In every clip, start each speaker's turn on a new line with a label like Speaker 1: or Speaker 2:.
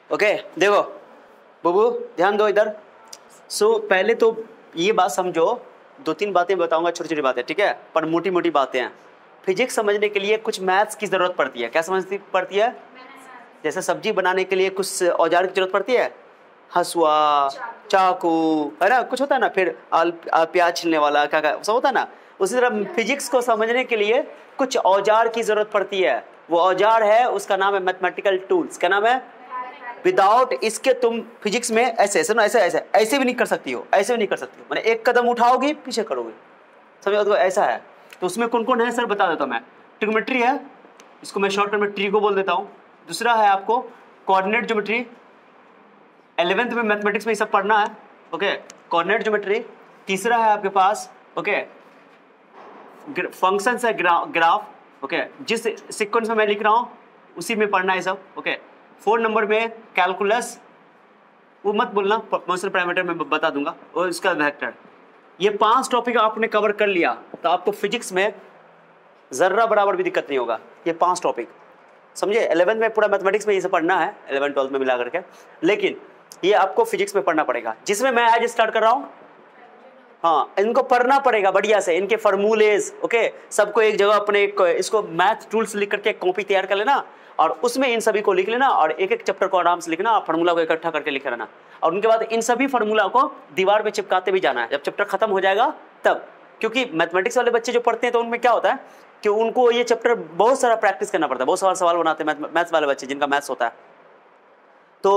Speaker 1: Okay देखो बुबू ध्यान दो इधर। पहले तो ये बात समझो, 2-3 बातें बताऊंगा, छोटी छोटी बातें, ठीक है, पर मोटी मोटी बातें हैं। फिजिक्स समझने के लिए कुछ मैथ्स की जरूरत पड़ती है। क्या समझती पड़ती है? जैसे सब्जी बनाने के लिए कुछ औजार की जरूरत पड़ती है, हसुआ, चाकू, है ना, कुछ होता है ना, फिर प्याज छीलने वाला क्या सब होता है ना। उसी तरह फिजिक्स को समझने के लिए कुछ औजार की जरूरत पड़ती है। वो औजार है, उसका नाम है मैथमेटिकल टूल्स। क्या नाम है? विदाउट इसके तुम फिजिक्स में ऐसे ऐसे ना ऐसे ऐसे ऐसे भी नहीं कर सकती हो, ऐसे भी नहीं कर सकती हो, मैंने एक कदम उठाओगी पीछे करोगे, समझो तो ऐसा है। तो उसमें कौन कौन है सर बता देता हूँ मैं। ट्रिग्नोमेट्री है, इसको मैं शॉर्टकट में ट्री को बोल देता हूँ। दूसरा है आपको कोऑर्डिनेट ज्योमेट्री, 11th में मैथमेटिक्स में ये सब पढ़ना है, ओके, कोऑर्डिनेट ज्योमेट्री। तीसरा है आपके पास ओके फंक्शंस है, ग्राफ, ओके, जिस सीक्वेंस में मैं लिख रहा हूँ उसी में पढ़ना है सब, ओके। 4 नंबर में कैलकुलस, वो मत बोलना, पोटेंशियल पैरामीटर में बता दूंगा, और इसका वेक्टर। ये 5 टॉपिक आपने कवर कर लिया तो आपको फिजिक्स में जर्रा बराबर भी दिक्कत नहीं होगा। ये 5 टॉपिक समझे। 11th में पूरा मैथमेटिक्स में ये सब पढ़ना है, 11 12 में मिला करके, लेकिन ये आपको फिजिक्स में पढ़ना पड़ेगा, जिसमें मैं आज स्टार्ट कर रहा हूँ। हाँ, इनको पढ़ना पड़ेगा बढ़िया से, इनके फॉर्मूलेज, ओके, सबको एक जगह अपने इसको मैथ टूल्स लिख करके एक कॉपी तैयार कर लेना, और उसमें इन सभी को लिख लेना, और एक एक चैप्टर को आराम से लिखना, और फार्मूला को इकट्ठा करके लिख लेना, और उनके बाद इन सभी फार्मूला को दीवार पे चिपकाते भी जाना है जब चैप्टर खत्म हो जाएगा तब। क्योंकि मैथमेटिक्स वाले बच्चे जो पढ़ते हैं तो उनमें क्या होता है कि उनको ये चैप्टर बहुत सारा प्रैक्टिस करना पड़ता है, बहुत सारा सवाल बनाते हैं मैथ्स वाले बच्चे जिनका मैथ्स होता है, तो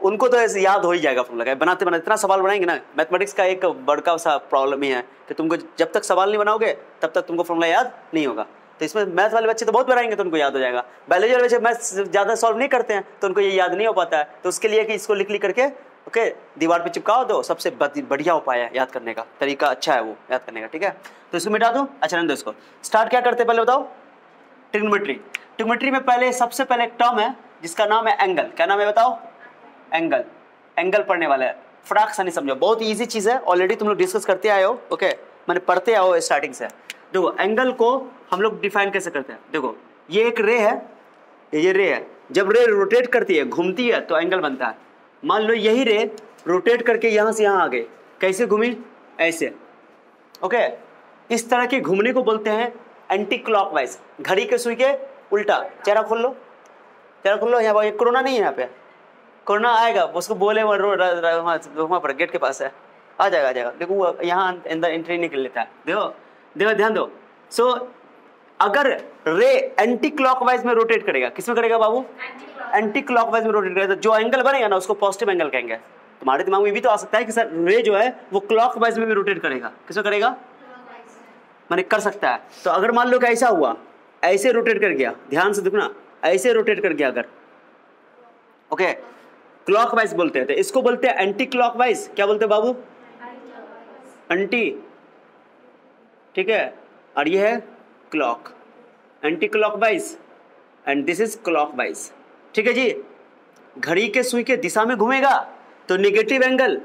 Speaker 1: उनको तो ऐसे याद हो ही जाएगा फॉर्मूला। बनाते बनाते इतना सवाल बनाएंगे ना। मैथमेटिक्स का एक बड़का सा प्रॉब्लम ही है कि तुमको जब तक सवाल नहीं बनाओगे तब तक तुमको फॉर्मूला याद नहीं होगा। तो इसमें मैथ वाले बच्चे तो बहुत बनाएंगे तो उनको याद हो जाएगा। बायोलॉजी वाले बच्चे मैथ्स ज़्यादा सॉल्व नहीं करते हैं तो उनको ये याद नहीं हो पाता है। तो उसके लिए कि इसको लिख करके ओके दीवार पे चिपकाओ दो, सबसे बढ़िया उपाय है, याद करने का तरीका अच्छा है वो याद करने का, ठीक है। तो इसको मिटा दो। अच्छा रहने दो इसको। स्टार्ट क्या करते हैं पहले बताओ? ट्रिग्नोमेट्री। ट्रिग्नोमेट्री में पहले सबसे पहले एक टर्म है जिसका नाम है एंगल। क्या नाम है बताओ? एंगल। एंगल पढ़ने वाले हैं, फटाक से नहीं समझो, बहुत इजी चीज है, ऑलरेडी तुम लोग डिस्कस करते आए हो, ओके, मैंने पढ़ते आओ स्टार्टिंग से। देखो एंगल को हम लोग डिफाइन कैसे करते हैं। देखो ये एक रे है, ये रे है, जब रे रोटेट करती है, घूमती है, तो एंगल बनता है। मान लो यही रे रोटेट करके यहां से यहां आ गई, कैसे घूमी? ऐसे, ओके। इस तरह के घूमने को बोलते हैं एंटी क्लॉकवाइज, घड़ी के सुई के उल्टा। चेहरा खोल लो, चेहरा खोल लो। यहाँ कोरोना नहीं है, यहाँ पे कोरोना आएगा, उसको बोले वहाँ पर गेट के पास है, आ जाएगा आ जाएगा। देखो यहाँ अंदर एंट्री नहीं कर लेता है। देखो देखो ध्यान दो। सो अगर रे एंटी क्लॉकवाइज में रोटेट करेगा, किसमें करेगा बाबू? एंटी क्लॉकवाइज में रोटेट करेगा, तो जो एंगल बनेगा ना उसको पॉजिटिव एंगल कहेंगे। तुम्हारे दिमाग में भी तो आ सकता है कि सर रे जो है वो क्लॉकवाइज में भी रोटेट करेगा, किसमें करेगा? मैंने कर सकता है। तो अगर मान लो कि ऐसा हुआ, ऐसे रोटेट कर गया, ध्यान से देखना, ऐसे रोटेट कर गया अगर, ओके, क्लॉकवाइज बोलते हैं, तो इसको बोलते हैं एंटी क्लॉकवाइज। क्या बोलते हैं बाबू? एंटी, ठीक है, और ये है clock, anti clockwise, and this is clockwise, ठीक है जी। घड़ी के सुई के दिशा में घूमेगा तो नेगेटिव एंगल,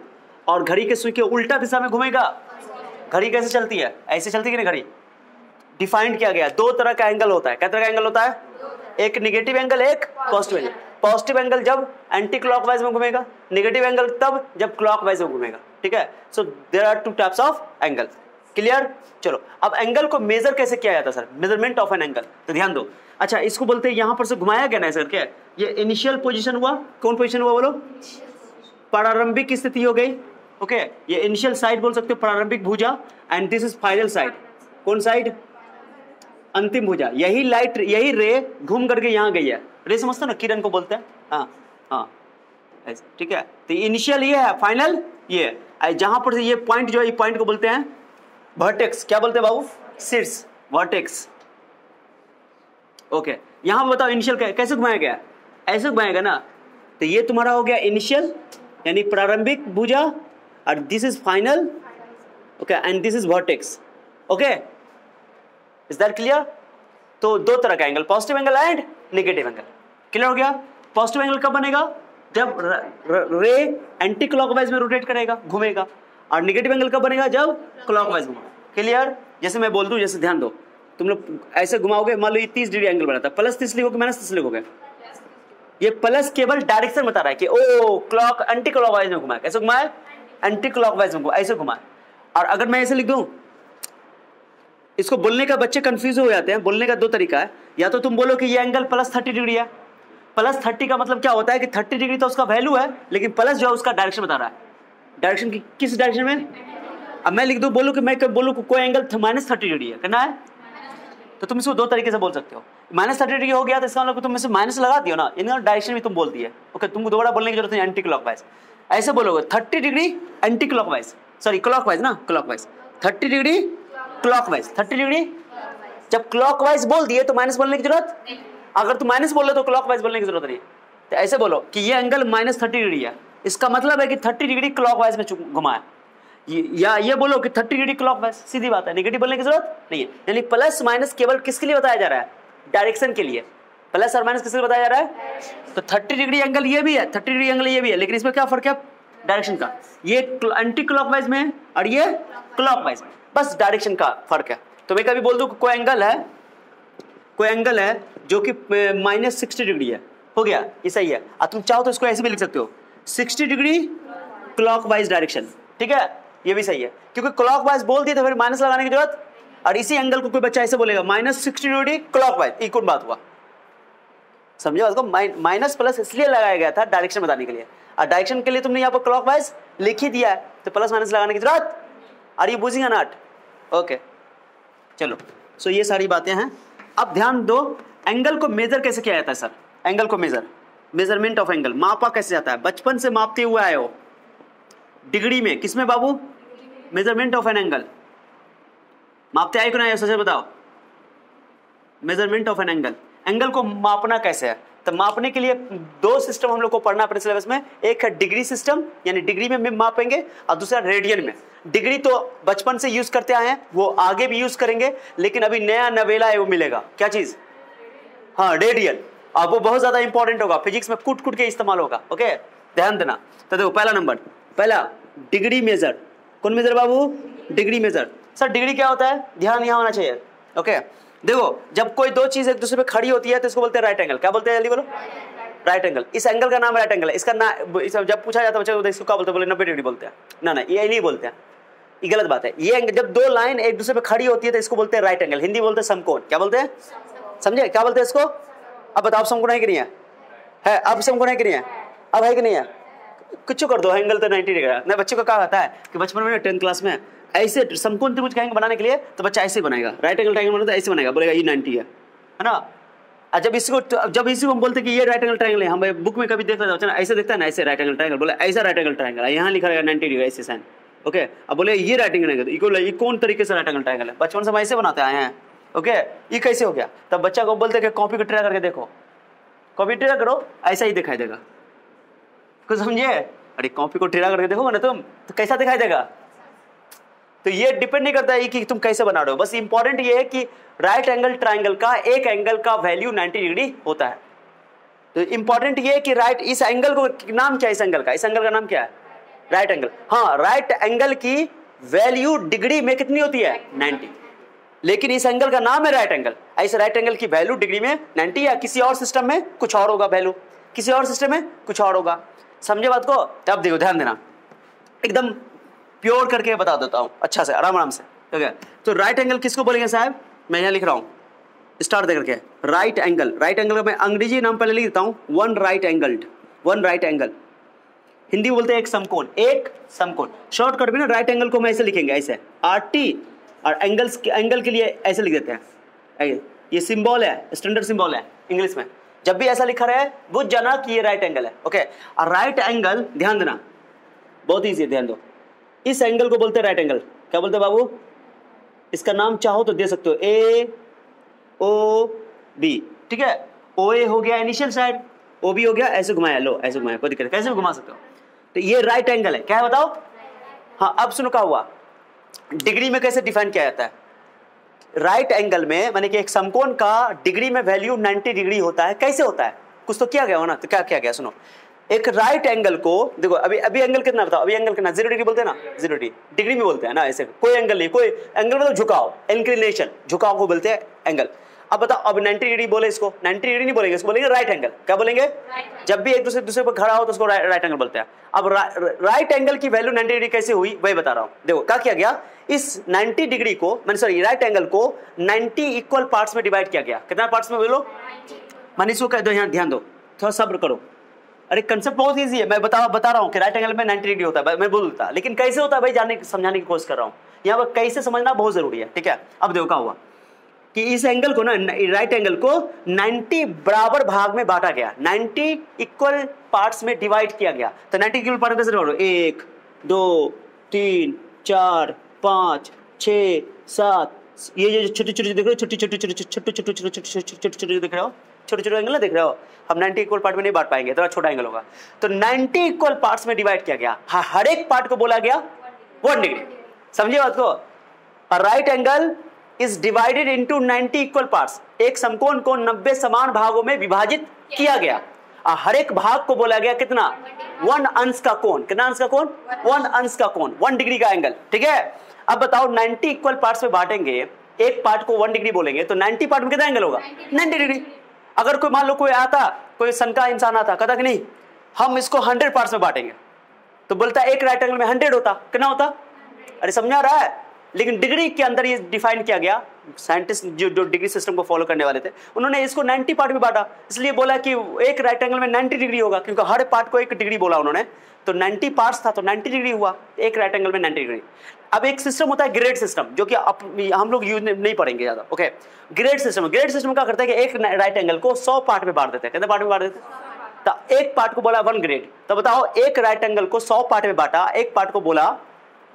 Speaker 1: और घड़ी के सुई के उल्टा दिशा में घूमेगा। घड़ी कैसे चलती है? ऐसे चलती है कि नहीं? घड़ी डिफाइंड किया गया, 2 तरह का एंगल होता है। क्या तरह का एंगल होता है? एक नेगेटिव एंगल, एक पॉजिटिव एंगल। पॉजिटिव एंगल जब एंटी क्लॉकवाइज में घूमेगा, नेगेटिव एंगल तब जब क्लॉकवाइज में घूमेगा, ठीक है। So there are 2 types of angle, clear. चलो अब एंगल को मेजर कैसे किया जाता है sir? Measurement of an angle, तो ध्यान दो। अच्छा इसको बोलते हैं, यहां पर से घुमाया गया ना सर, क्या ये इनिशियल पोजीशन हुआ? कौन पोजीशन हुआ बोलो? प्रारंभिक स्थिति हो गई, ओके। ये इनिशियल साइड बोल सकते हो, प्रारंभिक भुजा, and this is final side. कौन साइड? अंतिम भुजा। यही लाइट, यही रे घूम करके यहाँ गई है, रे समझते हो ना, किरण को बोलते हैं, हाँ हाँ, ठीक है। तो इनिशियल ये है, फाइनल ये है। जहां पर ये पॉइंट जो है, ये पॉइंट को बोलते हैं वर्टेक्स। क्या बोलते हैं बाबू? शीर्ष, वर्टेक्स, ओके। यहां बताओ इनिशियल कैसे घुमाया गया? ऐसे घुमाया गया ना, तो ये तुम्हारा हो गया इनिशियल यानी प्रारंभिक भुजा, और this is final, okay, and this is vertex, okay. Is that clear? तो 2 तरह का angle, positive angle and negative angle, clear हो गया। पॉजिटिव एंगल कब बनेगा? जब रे एंटी क्लॉकवाइज में रोटेट करेगा, घूमेगा, और नेगेटिव एंगल कब बनेगा? जब क्लॉकवाइज घूमेगा, क्लियर। जैसे मैं बोल दूं, जैसे ध्यान दो, तुम लोग ऐसे घुमाओगे, मान लो ये 30 डिग्री एंगल बना था, +30 लिखोगे माइनस 30 लिखोगे? ये प्लस केवल डायरेक्शन बता रहा है कि ओ क्लॉक एंटी क्लॉकवाइज में घुमाए, कैसे घुमाए, एंटी क्लॉकवाइज में घुमाए, ऐसे घुमाए। और अगर मैं ऐसे लिख दूं, इसको बोलने का बच्चे कंफ्यूज हो जाते हैं। बोलने का दो तरीका है, या तो तुम बोलो कि ये एंगल प्लस 30 डिग्री है। प्लस 30 का मतलब क्या होता है कि 30 डिग्री तो उसका वैल्यू है, लेकिन प्लस जो है उसका डायरेक्शन बता रहा है। डायरेक्शन की किस डायरेक्शन में? अब मैं लिख दूं, बोलूं कि मैं बोलूं कोई एंगल माइनस 30 डिग्री है, करना है तो तुम इसको दो तरीके से बोल सकते हो। माइनस 30 डिग्री हो गया तो इसका मतलब तुम इसे माइनस लगा दियो ना, इन डायरेक्शन भी तुम बोलती है। ओके, तुमको दोबारा बोलने की जरूरत नहीं, एंटी क्लॉकवाइज ऐसे बोलोगे। 30 degree anti clockwise, sorry clockwise ना, क्लॉकवाइज 30 डिग्री क्लॉकवाइज, 30 डिग्री। जब क्लॉकवाइज बोल दिए तो माइनस बोलने की जरूरत, अगर तुम माइनस बोल रहे तो क्लॉकवाइज बोलने की जरूरत नहीं। तो ऐसे बोलो कि ये एंगल माइनस 30 डिग्री है, इसका मतलब है कि 30 डिग्री क्लॉकवाइज में घुमाया। या ये बोलो कि 30 डिग्री क्लॉकवाइज, सीधी बात है, नेगेटिव बोलने की जरूरत नहीं है। यानी प्लस माइनस केवल किसके लिए बताया जा रहा है? डायरेक्शन के लिए। प्लस और माइनस किसके लिए बताया जा रहा है? तो 30 डिग्री एंगल ये भी है, 30 डिग्री एंगल ये भी है, लेकिन इसमें क्या फर्क है? डायरेक्शन का। ये एंटी क्लॉकवाइज में और ये क्लॉकवाइज में, बस डायरेक्शन का फर्क है। तो मैं कभी बोल दूं कोई एंगल है जो कि माइनस 60 डिग्री है, हो गया, ये सही है। अब तुम चाहो तो इसको ऐसे भी लिख सकते हो, 60 डिग्री क्लॉकवाइज डायरेक्शन, ठीक है, ये भी सही है। क्योंकि क्लॉकवाइज बोल दिए तो फिर माइनस लगाने की जरूरत, और इसी एंगल को कोई बच्चा ऐसे बोलेगा माइनस 60 डिग्री क्लॉकवाइज, ये कौन बात हुआ? समझे बात को? माइनस प्लस इसलिए लगाया गया था डायरेक्शन बताने के लिए, और डायरेक्शन के लिए तुमने यहाँ पर क्लॉकवाइज लिख ही दिया है, तो प्लस माइनस लगाने की जरूरत। Are you using not? Okay, चलो, सो ये सारी बातें हैं। अब ध्यान दो, एंगल को मेजर कैसे किया जाता है सर? एंगल को मेजरमेंट ऑफ एंगल मापा कैसे जाता है? बचपन से मापते हुए आए हो, डिग्री में, किसमें बाबू? मेजरमेंट ऑफ एन एंगल मापते आए को ना, सच बताओ। मेजरमेंट ऑफ एन एंगल को मापना कैसे है? तो मापने के लिए दो सिस्टम हम लोग को पढ़ना अपने सिलेबस में। एक है डिग्री सिस्टम, यानी डिग्री में मापेंगे, और दूसरा रेडियन में। डिग्री तो बचपन से यूज करते आए हैं, वो आगे भी यूज करेंगे, लेकिन अभी नया नवेला है वो मिलेगा। क्या चीज? हाँ, रेडियन। अब वो बहुत ज्यादा इंपॉर्टेंट होगा, फिजिक्स में कूट कूट के इस्तेमाल होगा। ओके, ध्यान देना। तो देखो, पहला नंबर, पहला डिग्री मेजर। कौन मेजर बाबू? Degree major. सर डिग्री क्या होता है? ध्यान यहाँ होना चाहिए। ओके, देखो, जब कोई दो चीज एक दूसरे पे खड़ी होती है तो इसको बोलते हैं राइट एंगल। क्या बोलते हैं, जल्दी बोलो? Right angle. इस एंगल का नाम राइट एंगल है। इसका जब पूछा जाता है बच्चों को, इसको क्या बोलते हैं? बोले 90 डिग्री बोलते हैं। ना, ये नहीं बोलते हैं, ये गलत बात है। ये जब दो लाइन एक दूसरे पे खड़ी होती है तो इसको बोलते हैं राइट एंगल। हिंदी बोलते हैं समकोण। क्या बोलते हैं? समझे क्या बोलते हैं इसको? अब बताओ, समकोण है कि नहीं है? अब समकोण है कि नहीं है? अब है कि नहीं है? कुछ कर दो, एंगल तो 90 डिग्री है ना। बच्चों को क्या आता है कि बचपन में 10th क्लास में ऐसे समकोण त्रिभुज कहेंगे बनाने के लिए, तो बच्चा ऐसे बनाएगा, राइट एंगल ट्रायंगल बनाता है ऐसे बनाएगा, बोलेगा ये 90 है ना। और जब इसी को हम बोलते हैं कि ये राइट एंगल ट्रायंगल है, हम बुक में कभी देख लेते हैं ऐसे देखता है ना, ऐसे राइट एंगल ट्रायंगल, बोले ऐसा राइट एंगल ट्रायंगल है, यहाँ लिखा रहेगा 90 डिग्री ऐसे साइन। ओके, अब बोले ये राइट एंगल ट्रायंगल, ये कौन तरीके से राइट एंगल ट्रायंगल है? बचपन से हम ऐसे बनाते आए हैं। ओके, ये कैसे हो गया? तब बच्चा को बोलते हैं कि कॉपी को ट्राई करके देखो, कॉपी ट्राई करो, ऐसा ही दिखाई देगा। कुछ समझे? अरे कॉपी को टेढ़ा करके देखोगे ना तुम, तो कैसा दिखाई देगा? तो ये डिपेंड नहीं करता है कि तुम कैसे बना रहे हो, बस इंपॉर्टेंट ये है कि राइट एंगल ट्रायंगल का एक एंगल का वैल्यू 90 डिग्री होता है। तो इंपॉर्टेंट ये है कि राइट, इस एंगल को नाम क्या है? इस एंगल का नाम क्या है? Right angle. हाँ, राइट एंगल की वैल्यू डिग्री में कितनी होती है? 90। लेकिन इस एंगल का नाम है राइट एंगल। ऐसे राइट एंगल की वैल्यू डिग्री में 90 है, किसी और सिस्टम में कुछ और होगा वैल्यू, किसी और सिस्टम में कुछ और होगा। समझे बात को? तब देखो, ध्यान देना, एकदम प्योर करके बता देता हूं अच्छा से, आराम से। ठीक है, तो राइट एंगल किसको बोलेंगे साहब? मैं यहाँ लिख रहा हूं, स्टार्ट दे करके, राइट एंगल। राइट एंगल का मैं अंग्रेजी नाम पहले लिख देता हूं, वन राइट एंगल। हिंदी बोलते हैं एक समकोण, एक समकोण। शॉर्टकट में ना राइट एंगल को हम ऐसे लिखेंगे, ऐसे RT, और एंगल के लिए ऐसे लिख देते हैं। ये सिंबल है, स्टैंडर्ड सिंबल है इंग्लिश में। जब भी ऐसा लिखा रहे बुझ जाना कि ये राइट एंगल है। ओके, और राइट एंगल, ध्यान देना, बहुत ईजी है, ध्यान दो। इस एंगल को बोलते हैं राइट एंगल। क्या बोलते हैं बाबू? इसका नाम चाहो तो दे सकते हो, AOB। ठीक है, OA हो गया इनिशियल साइड, OB हो गया, ऐसे घुमाया, लो ऐसे घुमाया, कोई दिक्कत, कैसे भी घुमा सकते हो। तो ये राइट एंगल है। क्या है बताओ? हाँ, अब सुनो क्या हुआ, डिग्री में कैसे डिफाइन किया जाता है। राइट एंगल में माने कि एक समकोण का डिग्री में वैल्यू 90 डिग्री होता है। कैसे होता है? कुछ तो किया गया हो ना, तो क्या किया गया सुनो। एक राइट एंगल को देखो, अभी एंगल कितना बताओ? अभी एंगल कितना? 0 डिग्री बोलते हैं ना, 0 डिग्री में बोलते हैं ना। ऐसे कोई एंगल नहीं, कोई एंगल मतलब झुकाव, इंक्लिनेशन, झुकाव को बोलते हैं एंगल। अब बताओ, अब 90 डिग्री बोले इसको, 90 डिग्री नहीं बोलेंगे, इसको बोलेंगे राइट एंगल। क्या बोलेंगे? जब भी एक दूसरे पर खड़ा हो तो उसको राइट एंगल बोलते हैं। अब राइट एंगल की वैल्यू 90 डिग्री कैसे हुई वही बता रहा हूं। देखो क्या किया गया, इस 90 डिग्री को, मैंने सॉरी राइट एंगल को 90 इक्वल पार्ट्स में डिवाइड किया गया। कितना पार्ट्स में बोलो? मैंने इसको कह दो, यहाँ ध्यान दो, थोड़ा सब्र करो। अरे कंसेप्ट बहुत इजी है, मैं बता रहा हूँ कि राइट एंगल में 90 डिग्री होता है, मैं बोलता, लेकिन कैसे होता है भाई जानने समझाने की कोशिश कर रहा हूँ। यहाँ पर कैसे समझना बहुत जरूरी है, ठीक है। अब देखो क्या हुआ कि इस एंगल को ना, राइट एंगल को 90 बराबर भाग में बांटा गया, 90 इक्वल पार्ट्स में डिवाइड किया गया। तो 90 इक्वल पार्ट कैसे डिवाइड? 1 2 3 4 5 6 7, ये छोटे छोटे देख रहे हो, छोटे छोटे देख रहे हो, छोटे छोटे एंगल देख रहे हो। हम 90 इक्वल पार्ट में नहीं बांट पाएंगे, थोड़ा छोटा एंगल होगा। तो 90 इक्वल पार्ट्स में डिवाइड किया गया, हर एक पार्ट को बोला गया 1 डिग्री। समझिए बात को? Right angle is divided into 90 equal parts. एक समकोण को 90 समान भागों में विभाजित किया गया, हर एक भाग को बोला गया कितना? 1 अंश का कोण। कितना अंश का कोण? 1 अंश का कोण, 1 डिग्री का एंगल, ठीक है। अब बताओ 90 इक्वल पार्ट्स में बांटेंगे, एक पार्ट को 1 डिग्री बोलेंगे, तो 90 पार्ट में कितना एंगल होगा? 90 डिग्री। अगर कोई मान लो कोई आता, कोई सनका इंसान आता, कहता कि नहीं हम इसको 100 पार्ट्स में बांटेंगे, तो बोलता एक राइट एंगल में 100 होता। कितना होता? अरे समझा रहा है? लेकिन डिग्री के अंदर ये डिफाइन किया गया, साइंटिस्ट जो डिग्री सिस्टम को फॉलो करने वाले थे उन्होंने इसको 90 पार्ट में बांटा, इसलिए बोला कि एक राइट एंगल में 90 डिग्री होगा, क्योंकि हर पार्ट को 1 डिग्री बोला उन्होंने। तो 90 पार्ट्स था तो 90 डिग्री हुआ, एक राइट एंगल में 90 डिग्री। अब एक सिस्टम होता है ग्रेड सिस्टम, जो कि हम लोग यूज नहीं पढ़ेंगे ज्यादा, ओके। ग्रेड सिस्टम क्या करता है कि एक राइट एंगल को 100 पार्ट में बांट देते हैं। कितने पार्ट में बांट देते हैं? तो एक पार्ट को बोला 1 ग्रेड। तो बताओ एक राइट एंगल को 100 पार्ट में बांटा, एक पार्ट को बोला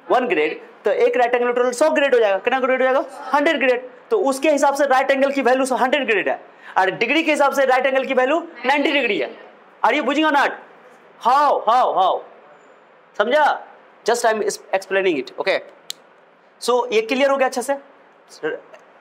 Speaker 1: 1 ग्रेड, तो एक राइट एंगल टोटल 100 ग्रेड हो जाएगा। कितना ग्रेड हो जाएगा? 100 ग्रेड। तो उसके हिसाब से राइट एंगल की वैल्यू 100 ग्रेड है, और डिग्री के हिसाब से राइट एंगल की वैल्यू 90 डिग्री है। आर यू बुझिंग नॉट? हाउ समझा? Just I am explaining it, okay. So ये क्लियर हो गया अच्छे से?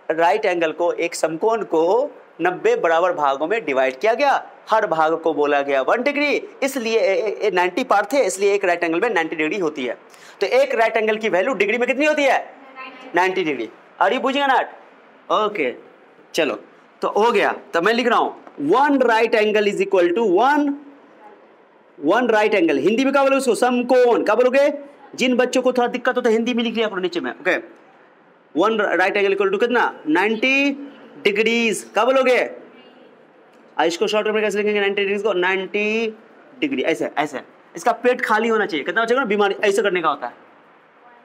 Speaker 1: राइट एंगल को, एक समकोण को 90 बराबर भागों में डिवाइड किया गया, हर भाग को बोला गया 1 डिग्री, इसलिए 90 पार्ट थे, इसलिए एक राइट एंगल में 90 डिग्री होती है। तो एक राइट एंगल की वैल्यू डिग्री में कितनी होती है? 90 डिग्री। आर यू बुझिंग नॉट? ओके चलो, तो हो गया। तो मैं लिख रहा हूं 1 right angle is equal to 1 right angle. Hindi में क्या बोलोगे उसको? समकोण। क्या बोलोगे? जिन बच्चों को थोड़ा दिक्कत हो तो हिंदी में लिख लिया करो नीचे में, okay. 1 right angle equal to कितना? 90 डिग्रीज। क्या बोलोगे? इसको शॉर्ट में कैसे लिखेंगे 90 डिग्री को? 90 डिग्री, ऐसे ऐसे। इसका पेट खाली होना चाहिए। कितना बचेगा ना? बीमारी ऐसे करने का होता है,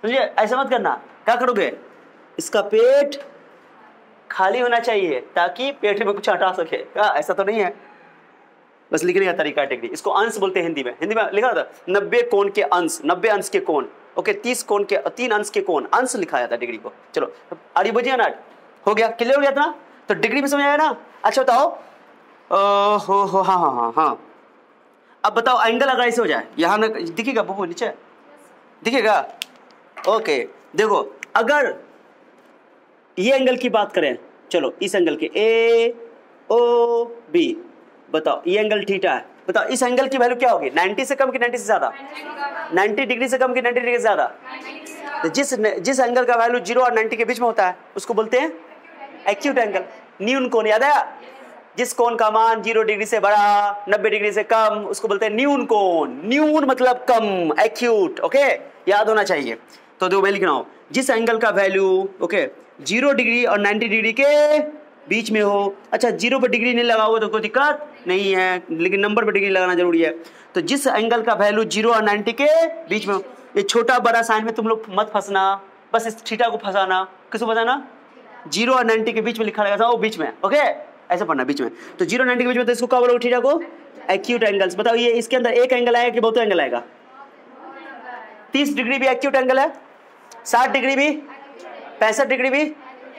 Speaker 1: समझिए? ऐसा मत करना। क्या करोगे? इसका पेट खाली होना चाहिए ताकि पेट में कुछ हटा सके। क्या ऐसा तो नहीं है? बस लिखने का तरीका डिग्री। इसको अंश बोलते हैं हिंदी में। हिंदी में लिखा था 90 कोण के अंश, 90 अंश के कोण, ओके। 30 कोण के 3 अंश के कोण, अंश लिखा जाता है डिग्री को। चलो आर यू बुझिए ना? हो गया? क्लियर हो गया था? तो डिग्री में समझ आया ना? अच्छा बताओ, हाँ। अब बताओ एंगल अगर ऐसे हो जाए, यहाँ ना दिखेगा बबू नीचे दिखेगा, ओके। देखो अगर ये एंगल की बात करें, चलो इस एंगल के AOB, बताओ ये एंगल थीटा है, बताओ इस एंगल की वैल्यू क्या होगी? 90 से कम कि 90 से ज्यादा? 90 डिग्री से कम कि 90 डिग्री से ज्यादा? तो जिस एंगल का वैल्यू 0 और 90 के बीच में होता है उसको बोलते हैं एक्यूट एंगल, न्यून कोण। याद है? जिस कोण का मान 0 डिग्री से बड़ा, 90 डिग्री से कम, उसको बोलते हैं न्यून कोण। न्यून मतलब कम, एक्यूट, ओके। याद होना चाहिए। तो दो मैं लिख रहा हूं, जिस एंगल का वैल्यू, ओके, 0 डिग्री और 90 डिग्री के बीच में हो। अच्छा 0 पर डिग्री नहीं लगाओगे तो कोई दिक्कत नहीं है, लेकिन नंबर पर डिग्री लगाना जरूरी है। तो जिस एंगल का वैल्यू 0 और 90 के बीच में हो, ये छोटा बड़ा साइन में तुम लोग मत फंसना, बस इस थीटा को फंसाना। किसको फंसाना? 0 और 90 के बीच में लिखा रहेगा, वो बीच में, ओके, ऐसा पढ़ना बीच में। तो 0 और 90 के बीच में, तो इसको क्या बोलोगे? थीटा को एक्यूट एंगल्स। बताओ ये इसके अंदर एक एंगल आएगा कि बहुत एंगल आएगा? 30 डिग्री भी एक्यूट एंगल है, 60 डिग्री भी, 65 डिग्री भी,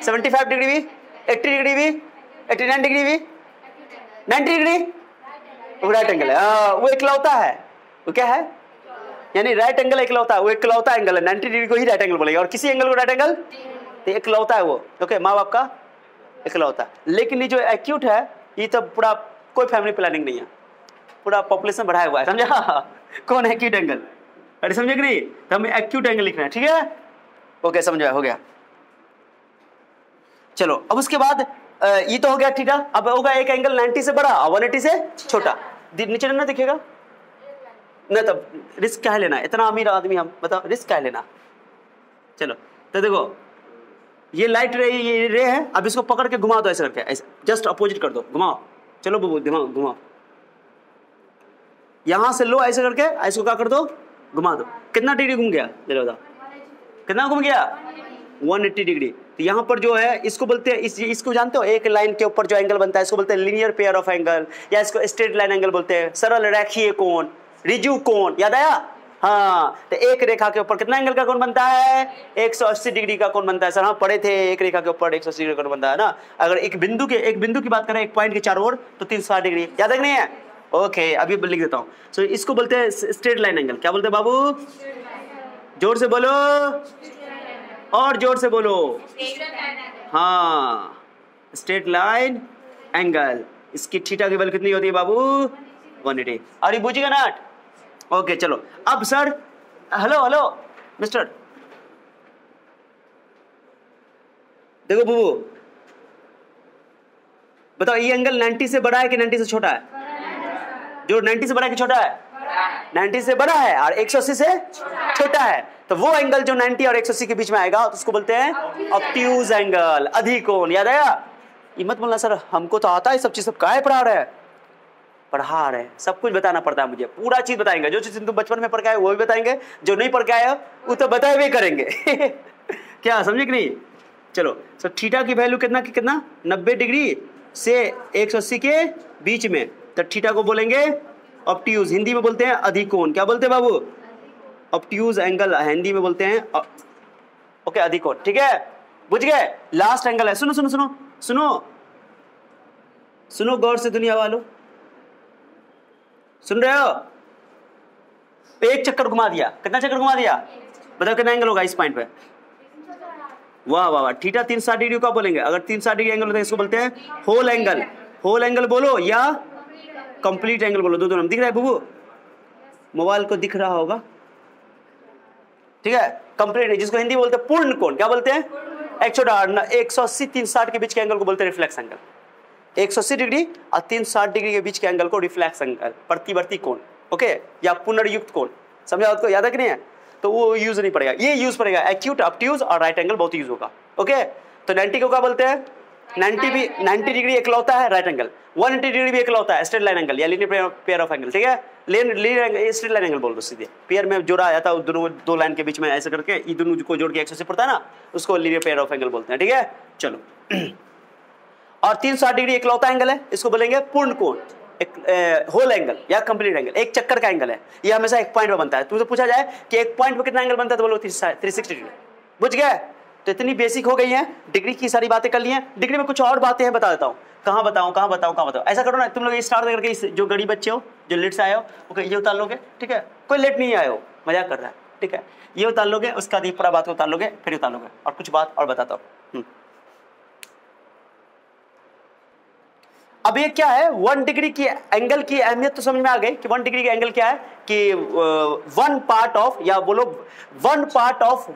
Speaker 1: 75 डिग्री भी, 80 डिग्री भी, 89 डिग्री भी, 90 डिग्री वो राइट एंगल है। वो इकलौता है, वो क्या है? यानी राइट एंगल इकलौता है, वो इकलौता एंगल है। 90 डिग्री को ही राइट एंगल बोलेंगे, और किसी एंगल को राइट एंगल, तो इकलौता है वो, ओके। माँ बाप का इकलौता। लेकिन ये जो एक्यूट है, ये तो पूरा कोई फैमिली प्लानिंग नहीं है, पूरा पॉपुलेशन बढ़ाया हुआ है, समझा? कौन एक्यूट एंगल? अरे समझे कि नहीं? तो हमें एक्यूट एंगल लिखना है, ठीक है, ओके, समझा? हो गया। चलो अब उसके बाद ये तो हो गया थीटा। अब होगा एक एंगल 90 से बड़ा और 180 से छोटा, नीचे ना दिखेगा ना, तब रिस्क क्या है लेना, इतना अमीर आदमी हम, बताओ रिस्क क्या है लेना। चलो तो देखो ये लाइट रे, ये रे है, अब इसको पकड़ के घुमा दो ऐसे करके, ऐसे जस्ट अपोजिट कर दो, घुमाओ, चलो बबू दिमाग घुमाओ, यहां से लो ऐसे करके, इसको क्या कर दो, घुमा दो, कितना डिग्री घूम गया, चलो बताओ कितना घूम गया, 180 डिग्री। तो यहाँ पर जो है इसको बोलते हैं, इसको जानते हो, एक लाइन के ऊपर जो एंगल बनता है इसको बोलते हैं लीनियर पेयर ऑफ एंगल, या इसको स्ट्रेट लाइन एंगल बोलते हैं, सरल रेखीय कोण, रिजु कोण, याद आया। हाँ, तो एक रेखा के ऊपर कितना एंगल का कोण बनता है, 180 डिग्री का कोण बनता है। सर हाँ पढ़े थे, एक रेखा के ऊपर 180 डिग्री का कोण बनता है ना। अगर एक बिंदु की बात करें, एक पॉइंट के चारों ओर, तो 360 डिग्री, याद है कि नहीं है। ओके अभी लिख देता हूँ। सो इसको बोलते हैं स्ट्रेट लाइन एंगल। क्या बोलते हैं बाबू, जोर से बोलो और जोर से बोलो। हाँ स्ट्रेट लाइन एंगल, इसकी थीटा की वैल्यू कितनी होती है बाबू, 180। और ये बुझेगा ना। ओके चलो अब सर, हेलो मिस्टर, देखो बबू बताओ, ये एंगल 90 से बड़ा है कि 90 से छोटा है, जो 90 से बड़ा है कि छोटा है, 90 से बड़ा है, और 180 से छोटा है। तो वो एंगल जो 90 और 180 के बीच में आएगा तो उसको बोलते हैं ऑब्ट्यूज एंगल, अधिकोण। याद आया। ये मत बोलना सर हमको तो आता है सब चीज, सब काहे पढ़ा रहे हैं, सब कुछ बताना पड़ता है मुझे, पूरा चीज बताएंगे, जो चीज तुम बचपन में पढ़ के आए वो भी बताएंगे, जो नहीं पढ़ के आए वो तो बताए भी करेंगे। क्या समझे कि नहीं। चलो तो थीटा की वैल्यू कितना 90 डिग्री से 180 के बीच में, तो थीटा को बोलेंगे ऑब्ट्यूज, हिंदी में बोलते हैं अधिकोण। क्या बोलते हैं बाबू, ऑब्ट्यूज एंगल हिंदी में बोलते हैं ओके अधिकोण। ठीक है बुझ गए। लास्ट एंगल है, सुनो सुनो सुनो सुनो सुनो गौर से दुनिया वालों, सुन रहे हो। एक चक्कर घुमा दिया, कितना चक्कर घुमा दिया, बताओ कितना एंगल होगा इस पॉइंट पे। वाह वाह वाह, थीटा 360 डिग्री का बोलेंगे। अगर 360 डिग्री एंगल होता है इसको बोलते हैं होल एंगल। होल एंगल बोलो या कंप्लीट एंगल बोलो, दोनों दिख रहा है बुबू, मोबाइल को दिख रहा होगा। ठीक है कंप्लीट, जिसको हिंदी बोलते हैं पूर्ण कोण। क्या बोलते हैं, 180 360 के बीच के एंगल को बोलते हैं रिफ्लेक्स एंगल। 180 डिग्री और 360 डिग्री के बीच के एंगल को रिफ्लेक्स एंगल, प्रतिवर्ती कोण, ओके, या पुनर्युक्त कोण। समझा आपको, याद है कि नहीं है। तो वो यूज नहीं पड़ेगा, ये यूज पड़ेगा एक्यूट, ऑब्ट्यूज और राइट एंगल बहुत यूज होगा। ओके तो 90 को क्या बोलते हैं, 90 डिग्री एकलौता है राइट एंगल, 180 डिग्री भी एकलौता है स्ट्रेट लाइन एंगल या लीनियर पेयर ऑफ एंगल। ठीक है स्ट्रेट लाइन एंगल बोल दो सीधे, पेयर में जोड़ा जाता है दोनों, दो लाइन के बीच में ऐसे करके, ये दोनों को जोड़ के 180 पड़ता है ना, उसको लीनियर पेयर ऑफ एंगल बोलते हैं। ठीक है चलो और 360 डिग्री एकलौता एंगल है, इसको बोलेंगे पूर्ण कोण, होल एंगल या कंप्लीट एंगल, एक चक्कर का एंगल है, ये हमेशा एक पॉइंट पे बनता है। तुमसे पूछा जाए कि एक पॉइंट पे कितना एंगल बनता है तो बोलो 360 डिग्री। बुझ गए। तो इतनी बेसिक हो गई है, डिग्री की सारी बातें कर ली हैं। डिग्री में कुछ और बातें हैं, बता देता हूँ। कहाँ बताऊँ। ऐसा करो ना, तुम लोग स्टार करके जो गरीब बच्चे हो जो लेट से आए हो, ओके ये उतार लोगे। ठीक है कोई लेट नहीं आए हो, मजाक कर रहा है। ठीक है ये उतार लोगे, उसका बाद पूरा बात को उतार लोगे, फिर उतार लोगे। और कुछ बात और बताता हूँ। अब ये क्या है, 1 डिग्री की एंगल की अहमियत तो समझ में आ गई कि 1 डिग्री की एंगल क्या है, कि 1 पार्ट ऑफ, या बोलो 1 पार्ट ऑफ,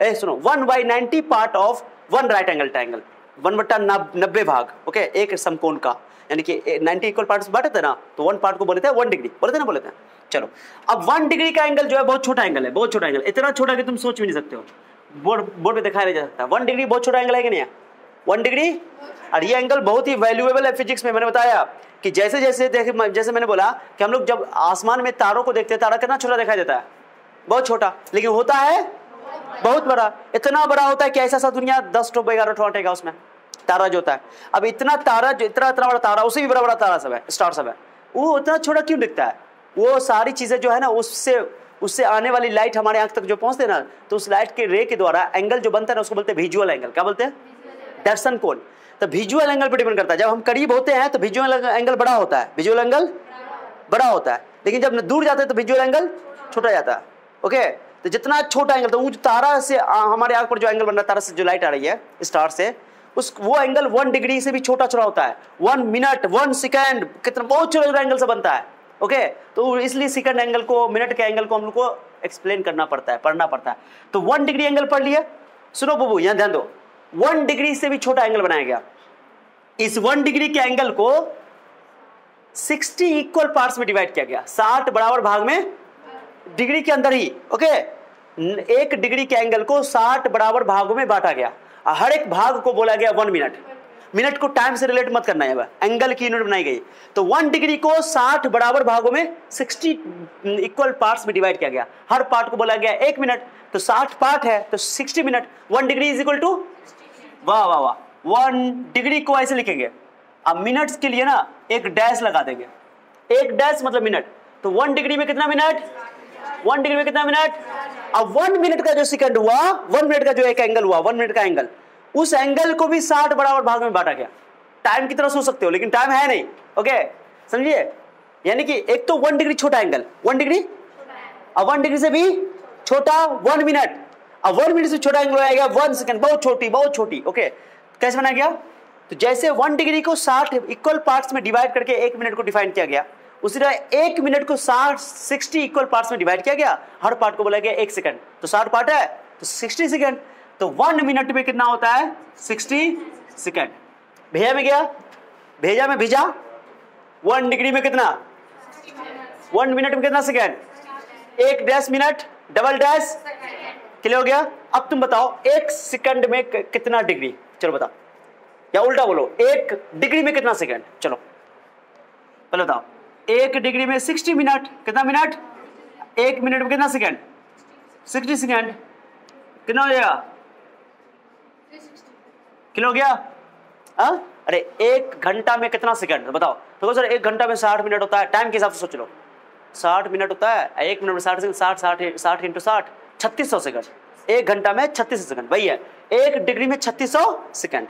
Speaker 1: सुनो 1/90 part of 1 right angle triangle, 1/90 भाग, ओके, एक समकोण का, यानी कि 90 इक्वल पार्ट्स बांटे थे ना, तो 1 पार्ट को बोले थे 1 डिग्री, बोले थे। चलो अब 1 डिग्री का एंगल जो है बहुत छोटा एंगल है, बहुत छोटा एंगल, इतना छोटा कि तुम सोच भी नहीं सकते हो, बोर्ड पे दिखाया नहीं जा सकता। 1 डिग्री बहुत छोटा एंगल है कि नहीं है, 1 डिग्री। और ये एंगल बहुत ही वैल्यूएबल है फिजिक्स में। मैंने बताया कि जैसे जैसे मैंने बोला कि हम लोग जब आसमान में तारों को देखते हैं, तारा कितना छोटा दिखाई देता है, बहुत छोटा, लेकिन होता है बहुत बड़ा। इतना बड़ा होता है कि ऐसा सा दुनिया 10 टो 11 टो आटेगा उसमें, तारा जो होता है। अब इतना तारा, जो इतना बड़ा तारा, उससे भी बड़ा तारा सब है, स्टार सब है, वो इतना छोटा क्यों दिखता है। वो सारी चीजें जो है ना, उससे आने वाली लाइट हमारे आंख तक जो पहुंचते हैं ना, तो उस लाइट के रे के द्वारा एंगल जो बनता है ना, उसको बोलते हैं विजुअल एंगल। क्या बोलते हैं, दर्शन कोण। तो विजुअल एंगल पर डिपेंड करता है। जब हम करीब होते हैं तो विजुअल एंगल बड़ा होता है, विजुअल एंगल बड़ा होता है, लेकिन जब दूर जाते हैं तो विजुअल एंगल छोटा जाता है। ओके तो जितना छोटा एंगल, तो वो तारा से हमारे आंख पर जो एंगल बन रहा है, तारा से जो लाइट आ रही है स्टार से, वो एंगल 1 डिग्री से भी छोटा होता है। 1 मिनट 1 सेकेंड कितना बहुत छोटा एंगल से बनता है। ओके तो इसलिए सेकंड एंगल को, मिनट के एंगल को हम लोग को एक्सप्लेन करना पड़ता है, पढ़ना पड़ता है। तो 1 डिग्री एंगल पढ़ लिया। सुनो बबू यहाँ ध्यान दो, 1 डिग्री से भी छोटा एंगल बनाया गया, इस 1 डिग्री के एंगल को 60 इक्वल पार्ट्स में डिवाइड किया गया, 60 बराबर भाग में, डिग्री के अंदर ही, ओके। 1 डिग्री के एंगल को 60 बराबर भागों में बांटा गया, हर एक भाग को बोला गया 1 मिनट। मिनट को टाइम से रिलेट मत करना है, एंगल की यूनिट बनाई गई। तो 1 डिग्री को 60 बराबर भागों में 60 इक्वल पार्ट्स में डिवाइड किया गया, हर पार्ट को बोला गया 1 मिनट। तो 60 पार्ट है तो 60 minute, 1 degree is equal to, वाह वाह वाह, 1 डिग्री को ऐसे लिखेंगे। अब मिनट्स के लिए ना एक डैश लगा देंगे, एक डैश मतलब मिनट। तो 1 डिग्री में कितना मिनट, 1 डिग्री में कितना मिनट। अब 1 मिनट का जो सेकंड हुआ, 1 मिनट का जो एक एंगल हुआ, 1 मिनट का एंगल, उस एंगल को भी 60 बराबर भाग में बांटा गया। टाइम की तरह सोच सकते हो लेकिन टाइम है नहीं, ओके, समझिए। यानी कि एक तो 1 डिग्री छोटा एंगल, 1 डिग्री, अब 1 डिग्री से भी छोटा 1 मिनट, अब 1 मिनट से छोटा एंगल आएगा 1 सेकंड, बहुत छोटी बहुत छोटी, ओके। कैसे बनाया गया, तो जैसे 1 डिग्री को 60 इक्वल पार्ट्स में डिवाइड करके 1 मिनट को डिफाइन किया गया, उसी तरह 1 मिनट को 60 इक्वल पार्ट्स में डिवाइड किया गया, हर पार्ट को बोला गया 1 सेकंड। तो 60 पार्ट है तो 60 सेकंड, तो 1 मिनट में कितना होता है 60 सेकंड। भेजा में गया, भेजा में भेजा, 1 डिग्री में कितना, 1 मिनट में कितना second, 1 dash minute, double dash, clear हो गया। अब तुम बताओ 1 सेकंड में कितना डिग्री, चलो बताओ, या उल्टा बोलो 1 डिग्री में कितना सेकंड। चलो पहले बताओ, 1 डिग्री में 60 मिनट, कितना मिनट, 1 मिनट में कितना सेकंड, 60 सेकंड, कितना हो जाएगा, किलो हो गया। अरे 1 घंटा में कितना सेकंड बताओ, तो सर 1 घंटा में 60 मिनट होता है, टाइम के हिसाब से सोच लो, 60 मिनट होता है, 1 मिनट में 60 सेकंड, 60 इंटू 60, 3600 सेकंड, 1 घंटा में 3600 सेकंड, वही है 1 डिग्री में 3600 सेकंड,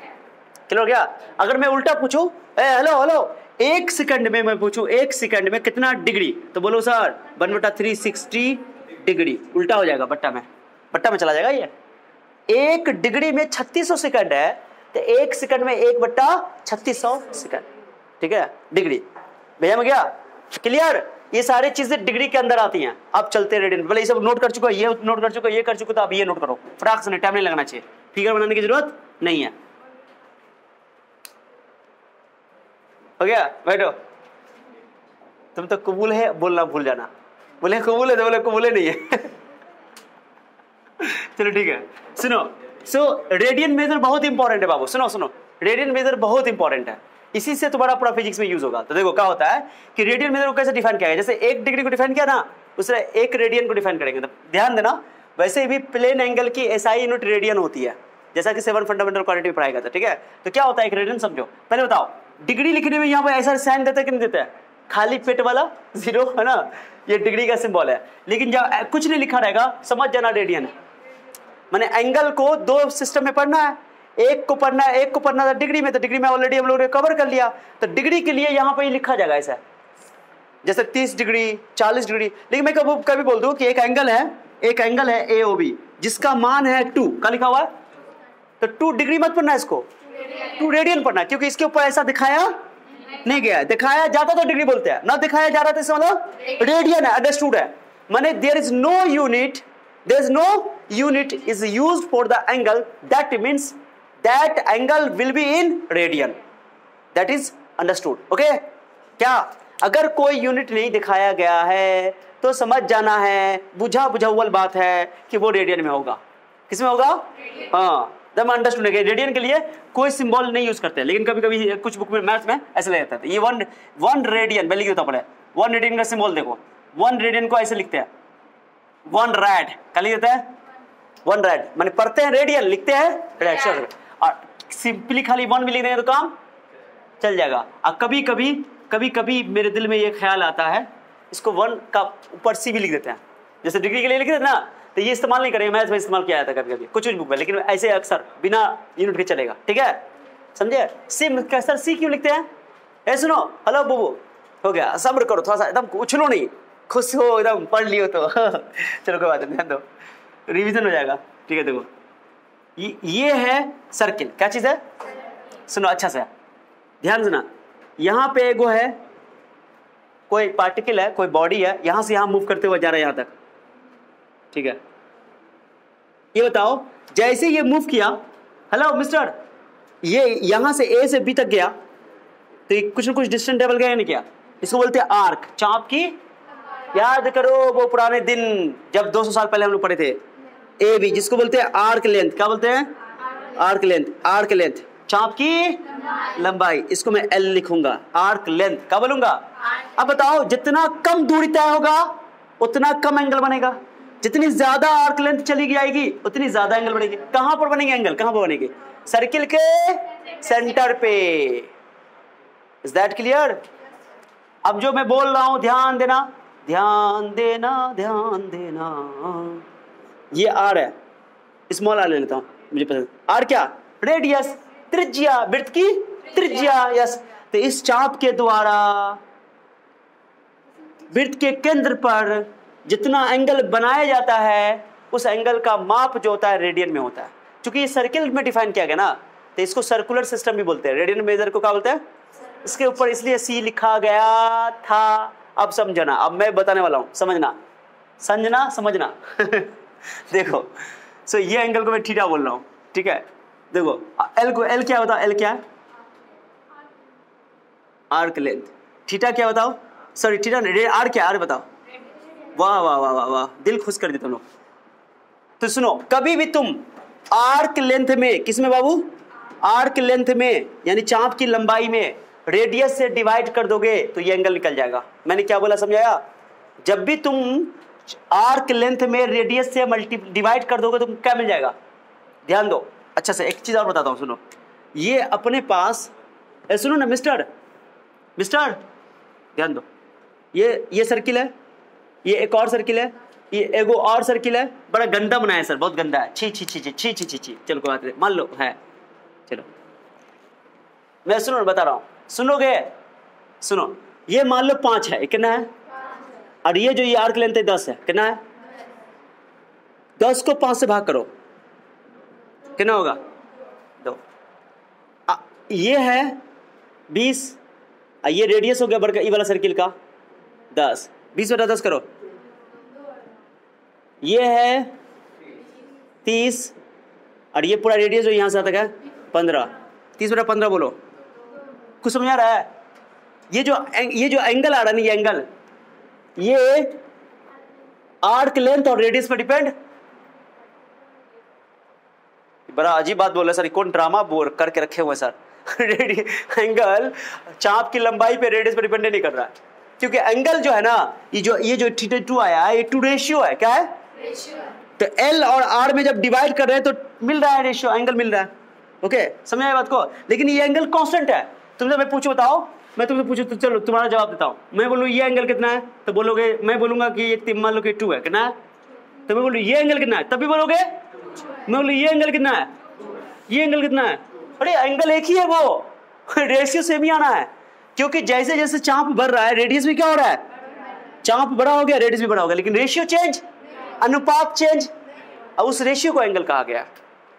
Speaker 1: क्लियर हो गया। अगर मैं उल्टा पूछूं, हेलो हेलो, 1 सेकंड में मैं पूछूं 1 सेकंड में कितना डिग्री, तो बोलो सर 1/360 डिग्री, उल्टा हो जाएगा, बट्टा में चला जाएगा। ये 1 डिग्री में 3600 सेकंड है, तो 1 सेकंड में 1/3600 सेकंड, ठीक है, डिग्री। भैया में गया, क्लियर। ये सारी चीजें डिग्री के अंदर आती हैं। अब चलते रेडियन, बोले ये सब नोट कर चुका, ये नोट कर चुका, ये कर चुका, तो अब ये नोट करो फटाक से, टाइम नहीं लगना चाहिए, फिगर बनाने की जरूरत नहीं है। हो गया, बैठो। तुम तो कबूल है बोलना भूल जाना, बोले कबूल है तो बोले कबूल है नहीं है। चलो ठीक है, सुनो। सो रेडियन मेजर बहुत इंपॉर्टेंट है बाबू, सुनो, रेडियन मेजर बहुत इंपॉर्टेंट है, इसी से तुम्हारा पूरा फिजिक्स में यूज होगा। तो देखो क्या होता है कि रेडियन मेजर को कैसे डिफाइन किया है, जैसे 1 डिग्री को डिफाइन किया ना, उससे 1 रेडियन को डिफाइन करेंगे। तो ध्यान देना, वैसे भी प्लेन एंगल की एसआई यूनिट रेडियन होती है, जैसा कि 7 फंडामेंटल क्वांटिटी में पढ़ाया गया था, ठीक है। तो क्या होता है एक रेडियन समझो। पहले बताओ, डिग्री लिखने में यहाँ पे ऐसा साइन देता है कि नहीं देता है, खाली पेट वाला 0 है ना, ये डिग्री का सिंबल है। लेकिन जब कुछ नहीं लिखा रहेगा समझ जाना रेडियन है। मैंने एंगल को 2 सिस्टम में पढ़ना है, एक को पढ़ना था डिग्री में, तो डिग्री में ऑलरेडी हम लोगों ने कवर कर लिया। तो डिग्री के लिए यहाँ पे लिखा जाएगा ऐसा, जैसे 30 डिग्री 40 डिग्री। लेकिन मैं कभी बोल दूं कि एक एंगल है AOB जिसका मान है 2, क्या लिखा हुआ है, तो 2 डिग्री मत पढ़ना, इसको 2 रेडियन पढ़ना, क्योंकि इसके ऊपर ऐसा दिखाया नहीं गया है। दिखाया जाता तो डिग्री बोलते हैं, ना दिखाया जा रहा था इसका मतलब रेडियन है, अंडरस्टूड है। माने there is no unit is used for the angle, that means that angle will be in radian, that is understood, okay। क्या अगर कोई यूनिट नहीं दिखाया गया है तो समझ जाना है, बुझाउल बात है कि वो रेडियन में होगा। किस में होगा, हाँ, तब अंडरस्टूड है। रेडियन के लिए कोई सिंबल नहीं यूज करते, लेकिन कभी कभी कुछ बुक में मैथ्स में ऐसे ले जाता है। ये 1 रेडियन पहले लिखता पड़े, 1 रेडियन का सिंबल देखो, 1 रेडियन को ऐसे लिखते हैं 1 रैड, क्या लिख देता है 1 रैड, माने पढ़ते हैं रेडियन, लिखते हैं रैड, और सिंपली खाली 1 भी लिख देंगे तो काम चल जाएगा। और कभी कभी मेरे दिल में ये ख्याल आता है, इसको 1 का ऊपर C भी लिख देते हैं, जैसे डिग्री के लिए लिख देते ना, तो ये इस्तेमाल नहीं करेंगे, मैथ्स में इस्तेमाल किया जाता है कभी कुछ बुक में, लेकिन ऐसे अक्सर बिना यूनिट के चलेगा, ठीक है, समझे। सर C क्यों लिखते हैं, ए सुनो, हेलो बुबू, हो गया, सब्र करो थोड़ा सा, एकदम उछलो नहीं, खुश हो एकदम, पढ़ लियो तो चलो कोई बात नहीं, ध्यान दो, रिविजन हो जाएगा, ठीक है। देखो ये है सर्किल, क्या चीज है, सुनो अच्छा से ध्यान देना। यहां पे एगो है, कोई पार्टिकल है, कोई बॉडी है, यहां से यहां मूव करते हुए जा रहा है यहां तक, ठीक है। ये बताओ जैसे ये मूव किया, हेलो मिस्टर, ये यहां से ए से बी तक गया तो ये कुछ ना कुछ डिस्टेंस ट्रेवल गया नहीं क्या, इसको बोलते हैं आर्क, चाप की। याद करो वो पुराने दिन जब 200 साल पहले हम लोग पढ़े थे, ए बी, जिसको बोलते हैं आर्क लेंथ। क्या बोलते हैं? Arc length. आर्क लेंथ चाप की लंबाई, इसको मैं एल लिखूंगा, आर्क लेंथ। क्या बोलूंगा? अब बताओ, जितना कम दूरी तय होगा उतना कम एंगल बनेगा, जितनी ज्यादा आर्क लेंथ चली जाएगी उतनी ज्यादा एंगल बनेगी। कहां पर बनेंगे एंगल? कहां पर बनेगी? सर्किल के सेंटर पे। Is that clear? अब जो मैं बोल रहा हूं ध्यान देना, ध्यान देना, ध्यान देना। ये आर है, स्मॉल आर ले लेता हूं, मुझे पसंद। आर क्या? रेडियस, त्रिज्या, वृत्त की त्रिज्या। यस, तो इस चाप के द्वारा वृत्त के केंद्र पर जितना एंगल बनाया जाता है उस एंगल का माप जो होता है रेडियन में होता है। क्योंकि ये सर्किल में डिफाइन किया गया ना, तो इसको सर्कुलर सिस्टम भी बोलते हैं। रेडियन मेजर को क्या बोलते हैं? इसके ऊपर इसलिए सी लिखा गया था। अब समझना, अब मैं बताने वाला हूं, समझना, समझना, समझना। देखो, सो ये एंगल को मैं थीटा बोल रहा हूं, ठीक है? देखो एल को, एल क्या बताओ? एल क्या है? Arc length. थीटा क्या बताओ? सॉरी थीटा नहीं, आर क्या? आर बताओ। वाह वाह वाह वाह वाह, दिल खुश कर देते तुम लोग। तो सुनो, कभी भी तुम आर्क लेंथ में, किसमें बाबू? आर्क लेंथ में, यानी चाप की लंबाई में रेडियस से डिवाइड कर दोगे तो ये एंगल निकल जाएगा। मैंने क्या बोला, समझाया? जब भी तुम आर्क लेंथ में रेडियस से डिवाइड कर दोगे तो क्या मिल जाएगा? ध्यान दो अच्छा से, एक चीज और बताता हूं, सुनो। ये अपने पास, सुनो ना मिस्टर, मिस्टर ध्यान दो, ये सर्किल है, ये एक और सर्किल है, ये एगो और सर्किल है। बड़ा गंदा बनाया सर, बहुत गंदा है, छी छी छी छी छी छी छी छी। चलो कोई बात नहीं, मान लो है, चलो मैं सुनो बता रहा हूं, सुनोगे? सुनो, ये मान लो 5 है, कितना है? और ये जो ये आर्क लेंथ है 10 है, कितना है? 10 को 5 से भाग करो, कितना होगा? 2। ये है 20, ये रेडियस हो गया बड़का ये वाला सर्किल का 10, 20/10 करो, ये है 30, और ये पूरा रेडियस जो यहां से आता है 15, 30/15 बोलो। कुछ समझ आ रहा है? ये जो एंगल आ रहा है ना, ये एंगल, ये आर्क लेंथ और रेडियस पर डिपेंड। बड़ा अजीब बात बोल रहे सर, कौन ड्रामा बोल करके रखे हुए सर। एंगल चाप की लंबाई पे रेडियस पे डिपेंड नहीं कर रहा है, क्योंकि एंगल जो है ना, ये जो θ2 आया है, ये 2 रेशियो है। क्या है? रेशियो। तो एल और आर में जब डिवाइड कर रहे हैं तो मिल रहा है रेशियो, एंगल मिल रहा है। ओके, समझ आए बात को? लेकिन ये एंगल कांस्टेंट है। तुमसे मैं पूछूं, बताओ, मैं तुमसे पूछूं तो चलो तुम्हारा जवाब देता हूं। मैं बोलूं ये एंगल कितना है तो बोलोगे, मैं बोलूंगा कि ये मान लो कि 2 है, कितना है? तो मैं बोलूं ये एंगल कितना है, तभी बोलोगे। मैं बोलूं ये एंगल कितना है, ये एंगल कितना है? अरे एंगल एक ही है, वो रेशियो सेम ही आना है, क्योंकि जैसे जैसे चाप बढ़ रहा है रेडियस भी क्या हो रहा है? चाप बड़ा हो गया, रेडियस भी बड़ा हो गया, लेकिन रेशियो चेंज, अनुपात चेंज, और उस रेशियो को एंगल कहा गया।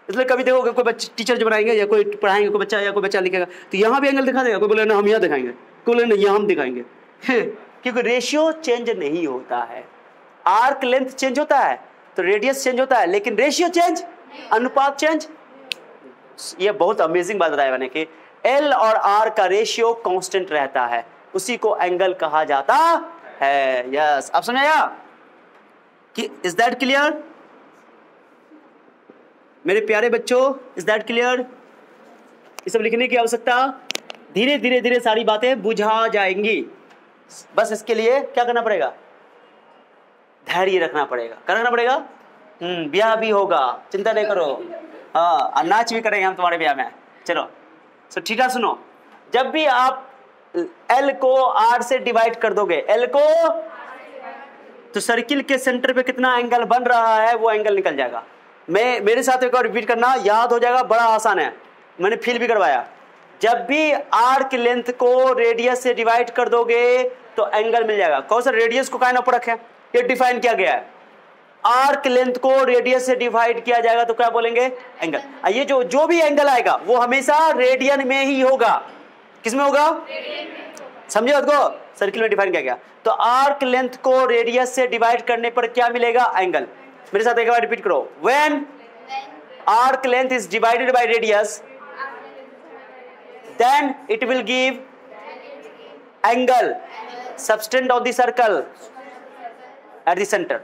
Speaker 1: इसलिए कभी देखोगे कोई बच्चे टीचर जो बनाएंगे या कोई पढ़ाएंगे, कोई बच्चा या कोई बच्चा लिखेगा तो यहाँ भी एंगल दिखा देगा, कोई बोले ना हम यहाँ दिखाएंगे, कोई बोले ना यहाँ हम दिखाएंगे। क्योंकि रेशियो चेंज नहीं होता है। आर्क लेंथ चेंज होता है तो रेडियस चेंज होता है, लेकिन रेशियो चेंज, अनुपात चेंज। ये बहुत अमेजिंग बात बताया मैंने कि एल और आर का रेशियो कांस्टेंट रहता है, उसी को एंगल कहा जाता है। यस, आप समझ आया कि इज दैट क्लियर मेरे प्यारे बच्चों? Is that clear? ये सब लिखने की आवश्यकता, धीरे धीरे धीरे सारी बातें बुझा जाएंगी। बस इसके लिए क्या करना पड़ेगा? धैर्य रखना पड़ेगा। क्या रखना पड़ेगा? ब्याह भी होगा, चिंता नहीं करो। हाँ, और नाच भी करेंगे हम तुम्हारे ब्याह में। चलो सो ठीक है, सुनो, जब भी आप एल को आर से डिवाइड कर दोगे, एल को, तो सर्किल के सेंटर पे कितना एंगल बन रहा है वो एंगल निकल जाएगा। मेरे साथ एक और रिपीट करना, याद हो जाएगा, बड़ा आसान है, मैंने फील भी करवाया। जब भी आर्क लेंथ को रेडियस से डिवाइड कर दोगे तो एंगल मिल जाएगा। कौन सा? रेडियस को काहे ना ऊपर रखें, ये डिफाइन किया गया है। आर्क लेंथ को रेडियस से डिवाइड किया जाएगा तो क्या बोलेंगे? एंगल। ये जो भी एंगल आएगा वो हमेशा रेडियन में ही होगा। किसमें होगा? समझे बात को? सर्किल में डिफाइन किया गया। तो आर्क लेंथ को रेडियस से डिवाइड करने पर क्या मिलेगा? एंगल। मेरे साथ एक बार रिपीट करो, when arc length is divided by radius, then it will give angle subtend of the circle at the center.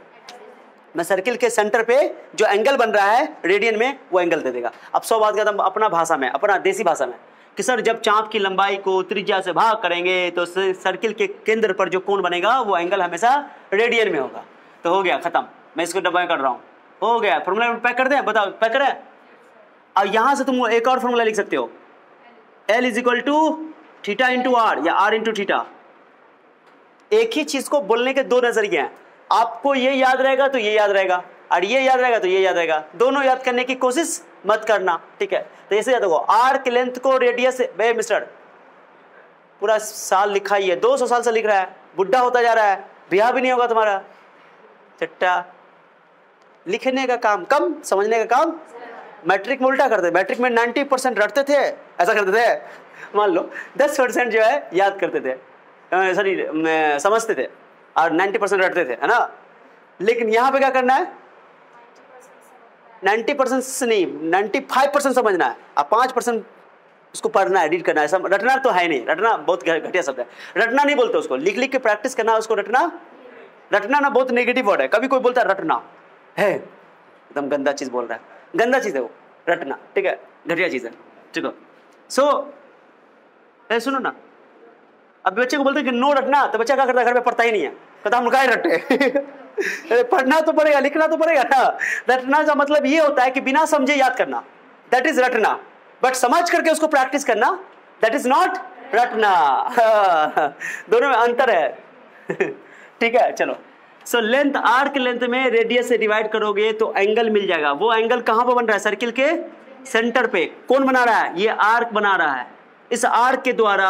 Speaker 1: मैं सर्किल के सेंटर पे जो एंगल बन रहा है रेडियन में वो एंगल दे देगा. अब 100 बात करता हूं अपना भाषा में, अपना देसी भाषा में कि सर जब चाप की लंबाई को त्रिज्या से भाग करेंगे तो सर्किल के केंद्र पर जो कोण बनेगा वो एंगल हमेशा रेडियन में होगा. तो हो गया खत्म. मैं इसको डब्बा में कर रहा हूँ. हो गया. फॉर्मूला पैक कर दें? बताओ पैक करें. और यहां से तुम एक और फॉर्मूला लिख सकते हो, L is equal to theta into R या आर इंटू थीटा. एक ही चीज को बोलने के दो नजरिए हैं. आपको ये याद रहेगा तो ये याद रहेगा, और ये याद रहेगा तो ये याद रहेगा. दोनों याद करने की कोशिश मत करना, ठीक है. तो ऐसे याद होगा आर्क लेंथ को रेडियस बे मिस्टर पूरा साल लिखा ही है, 200 साल से लिख रहा है, बुढ़ा होता जा रहा है, ब्याह भी नहीं होगा तुम्हारा. चट्टा लिखने का काम कम, समझने का काम. मैट्रिक में उल्टा करते. मैट्रिक में 90% रटते थे, ऐसा करते थे. मान लो 10% जो है याद करते थे, सॉरी समझते थे, और 90% रटते थे, है ना. लेकिन यहाँ पे क्या करना है, 90% से नहीं 95% समझना है, और 5% उसको पढ़ना है, रीड करना है. रटना तो है नहीं, रटना बहुत घटिया शब्द है. रटना नहीं बोलते उसको, लिख लिख के प्रैक्टिस करना उसको. रटना रटना ना बहुत नेगेटिव वर्ड है. कभी कोई बोलता है रटना है, एकदम गंदा चीज बोल रहा है, गंदा चीज है वो रटना, ठीक है, घटिया चीज है, ठीक है. सो सुनो ना, अब बच्चे को बोलते हैं कि नो रटना, तो बच्चा क्या करता है, घर में पढ़ता ही नहीं है, कहता हम काय रटे. पढ़ना तो पड़ेगा, लिखना तो पड़ेगा ना. रटना का मतलब ये होता है कि बिना समझे याद करना, दैट इज रटना. बट समझ करके उसको प्रैक्टिस करना, दैट इज नॉट रटना. दोनों में अंतर है. ठीक है, चलो. सो लेंथ, आर्क लेंथ में रेडियस से डिवाइड करोगे तो एंगल मिल जाएगा. वो एंगल कहां पर बन रहा है, सर्किल के सेंटर पे. कौन बना रहा है, ये आर्क बना रहा है. इस आर्क के द्वारा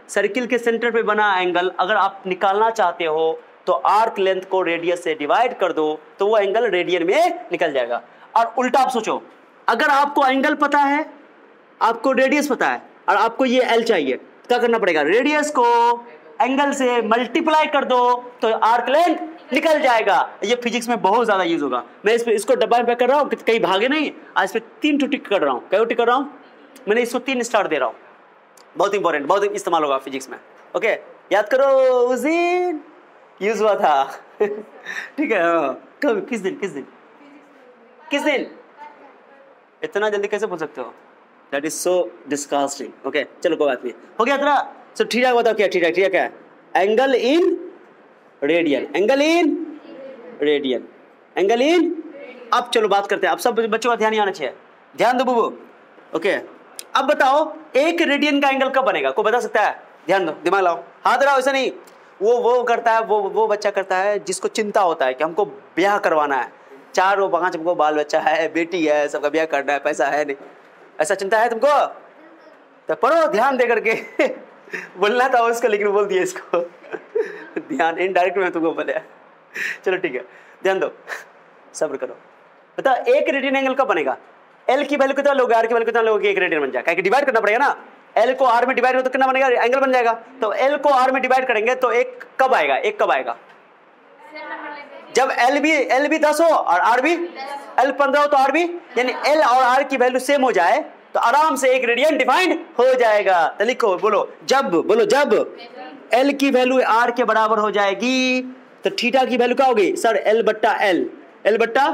Speaker 1: सर्किल के सेंटर पे बना एंगल अगर आप निकालना चाहते हो तो आर्क लेंथ को रेडियस से डिवाइड कर दो तो वो एंगल रेडियन में निकल जाएगा. और उल्टा आप सोचो, अगर आपको एंगल पता है, आपको रेडियस पता है, और आपको ये एल चाहिए, क्या करना पड़ेगा, रेडियस को एंगल से मल्टीप्लाई कर दो तो आर्क लेंथ निकल जाएगा. ये फिजिक्स में बहुत ज्यादा यूज होगा. मैं इसको डब्बा में पैक कर रहा हूँ, कहीं भागे नहीं. आज पे 3 टिक कर रहा हूँ. कई टिक कर रहा हूँ मैंने, इसको 3 स्टार दे रहा हूँ. बहुत इंपॉर्टेंट, बहुत इस्तेमाल होगा फिजिक्स में. ओके, याद करो उस दिन यूज हुआ था. ठीक है. कब, किस दिन, किस दिन, किस दिन? इतना जल्दी कैसे बोल सकते हो, that is so disgusting. Okay चलो कोई बात नहीं, हो गया तेरा. सो ठीक है, बताओ क्या ठीक है, ठीक है क्या है, angle in radian, angle in radian, angle in. अब चलो बात करते हैं. अब सब बच्चों का ध्यान ही आना चाहिए, ध्यान दो बुबू. ओके, अब बताओ एक रेडियन का एंगल कब बनेगा, कोई बता सकता है? ध्यान दो, दिमाग लाओ, हाथ लगाओ. ऐसा नहीं वो करता है, वो बच्चा करता है जिसको चिंता होता है कि हमको ब्याह करवाना है, 4-5 हमको बाल बच्चा है, बेटी है, सबका ब्याह करना है, पैसा है नहीं, ऐसा चिंता है तुमको, तो पढ़ो ध्यान दे करके. बोलना था उसको लेकिन बोल दिया इसको. ध्यान इनडायरेक्ट में तुमको बोले. चलो ठीक है, ध्यान दो, सब्र करो. बता एक रेडियन एंगल कब बनेगा? एल की वैल्यू कितना लोगे, आर की वैल्यू कितना लोगे, एक रेडियन बन जाएगा. डिवाइड करना पड़ेगा ना. एल को आर में डिवाइड हो तो कितना बनेगा, एंगल बन जाएगा. तो एल को आर में डिवाइड करेंगे तो एक कब आएगा, एक कब आएगा, जब एल भी 10 हो और आर भी एल 15 हो, तो आर भी, यानी एल और आर की वैल्यू सेम हो जाए तो आराम से एक रेडियन डिफाइंड हो जाएगा. तो लिखो, बोलो जब एल की वैल्यू आर के बराबर हो जाएगी तो थीटा की वैल्यू क्या होगी, सर एल बट्टा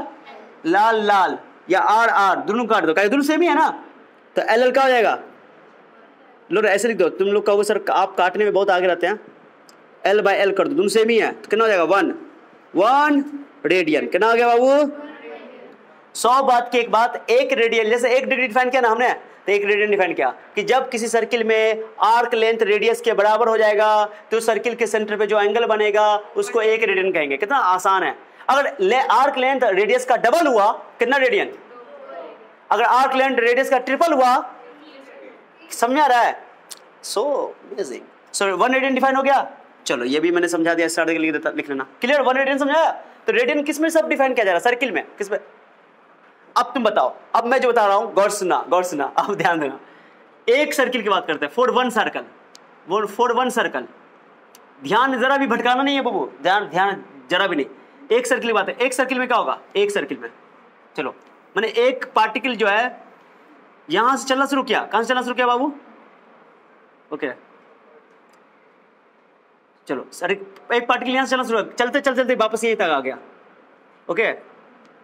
Speaker 1: लाल या आर दोनों काट दो, दोनों सेम ही है ना. तो एल क्या हो जाएगा, लो ऐसे लिख दो. तुम लोग कहोगे सर आप काटने में बहुत आगे रहते हैं, एल बाय एल कर दो, दोनों सेम ही है, तो कितना हो जाएगा, 1 रेडियन. कितना हो गया बाबू? 100 बात की एक बात, एक रेडियन, जैसे एक डिग्री डिफाइन किया ना हमने, तो एक रेडियन डिफाइन किया कि जब किसी सर्किल में आर्क लेंथ रेडियस के बराबर हो जाएगा तो सर्किल के सेंटर पे जो एंगल बनेगा उसको एक रेडियन कहेंगे. कितना आसान है. अगर आर्क लेंथ रेडियस का डबल हुआ, कितना रेडियन? अगर आर्क लेंथ रेडियस का ट्रिपल हुआ, समझ आ रहा है? So amazing. So 1 radian define हो गया. चलो ये भी मैंने समझा दिया, स्टार्ट लिख लेना. क्लियर? 1 रेडियन समझाया. तो रेडियन किस में सब डिफाइन किया जा रहा है, सर्किल में, किस में? अब तुम बताओ, अब मैं जो बता रहा हूं गौर सुना, अब ध्यान देना. एक सर्किल की बात करते हैं, फॉर वन सर्कल. ध्यान जरा भी भटकाना नहीं है बाबू, ध्यान जरा भी नहीं. एक सर्किल की बात है. एक सर्किल में क्या होगा, एक सर्किल में चलो मैंने एक पार्टिकल जो है यहां से चलना शुरू किया. कहां से चलना शुरू किया बाबू? ओके चलो सर एक पार्टिकल यहाँ से चलना शुरू, चलते चलते चलते वापस यहीं तक आ गया। ओके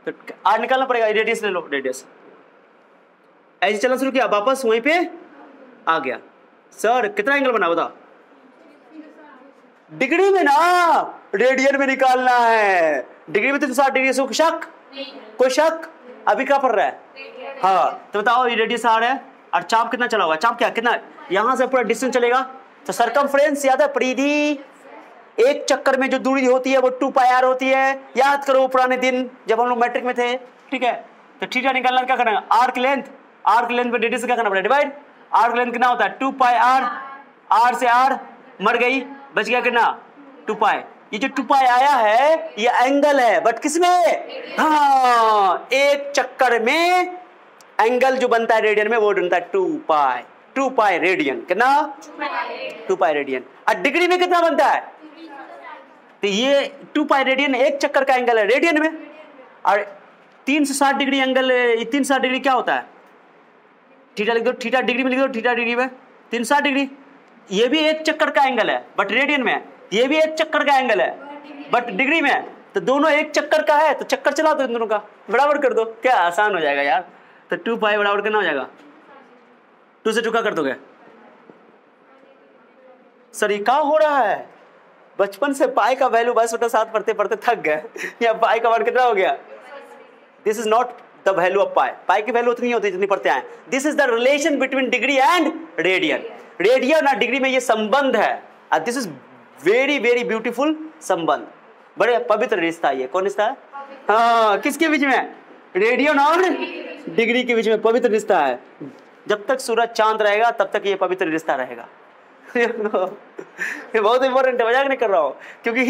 Speaker 1: तो आर निकालना पड़ेगा, रेडियस ले लो, रेडियस ऐसे चलना शुरू किया, वापस वहीं पे आ गया। सर कितना एंगल बना बता? डिग्री में ना, रेडियन में निकालना है। डिग्री में 360 डिग्री से शक, कोई शक? अभी क्या पढ़ रहा है? हाँ तो बताओ, ये रेडियस आर है और चाप कितना चला हुआ? चाप क्या कितना? यहां से पूरा डिस्टेंस चलेगा तो सरकमफ्रेंस याद है परिधि, एक चक्कर में जो दूरी होती है वो 2 पाई आर होती है। याद करो पुराने दिन जब हम लोग मैट्रिक में थे, ठीक है? तो थीटा निकालना क्या करना है? आर्क लेंथ, आर्क लेंथ पे रेडियस क्या करना पड़ेगा? डिवाइड। आर्क लेंथ कितना होता है? 2 पाई आर, आर से आर मर गई, बच गया कितना? 2 पाई। ये जो 2 पाई आया है ये एंगल है, बट किसमें? हाँ, एक चक्कर में एंगल जो बनता है रेडियन में वो बनता है 2 पाई, 2 पाई रेडियन। कितना? 2 पाई रेडियन। और डिग्री में कितना बनता है? तो ये 2 पाई रेडियन एक चक्कर का एंगल है रेडियन में। और 360 डिग्री एंगल, 360 डिग्री क्या होता है? थीटा लिख दो, थीटा डिग्री में लिख दो, थीटा डिग्री में 360 डिग्री। ये भी एक चक्कर का एंगल है बट रेडियन में, ये भी एक चक्कर का एंगल है बट डिग्री में। तो दोनों एक चक्कर का है तो चक्कर चला दो इन दोनों का, बराबर कर दो, क्या आसान हो जाएगा यार। तो 2 पाई बराबर करना हो जाएगा 2 से 2 का कर दोगे। सर ये क्या हो रहा है? बचपन से पाई का वैल्यू 22/7 पढ़ते पढ़ते थक गए, या पाई का मान कितना हो गया? This is not the value of pi. Pi की वैल्यू उतनी होती है जितनी पढ़ते हैं। This is the relation between degree and radian. Radian और डिग्री में ये संबंध है, और this is very very beautiful संबंध, बड़े पवित्र रिश्ता। ये कौन रिश्ता है? हाँ, किसके बीच में? रेडियन और डिग्री के बीच में पवित्र रिश्ता है। जब तक सूरज चांद रहेगा तब तक ये पवित्र रिश्ता रहेगा। ये बहुत इंपॉर्टेंट है, मजाक नहीं कर रहा हूँ, क्योंकि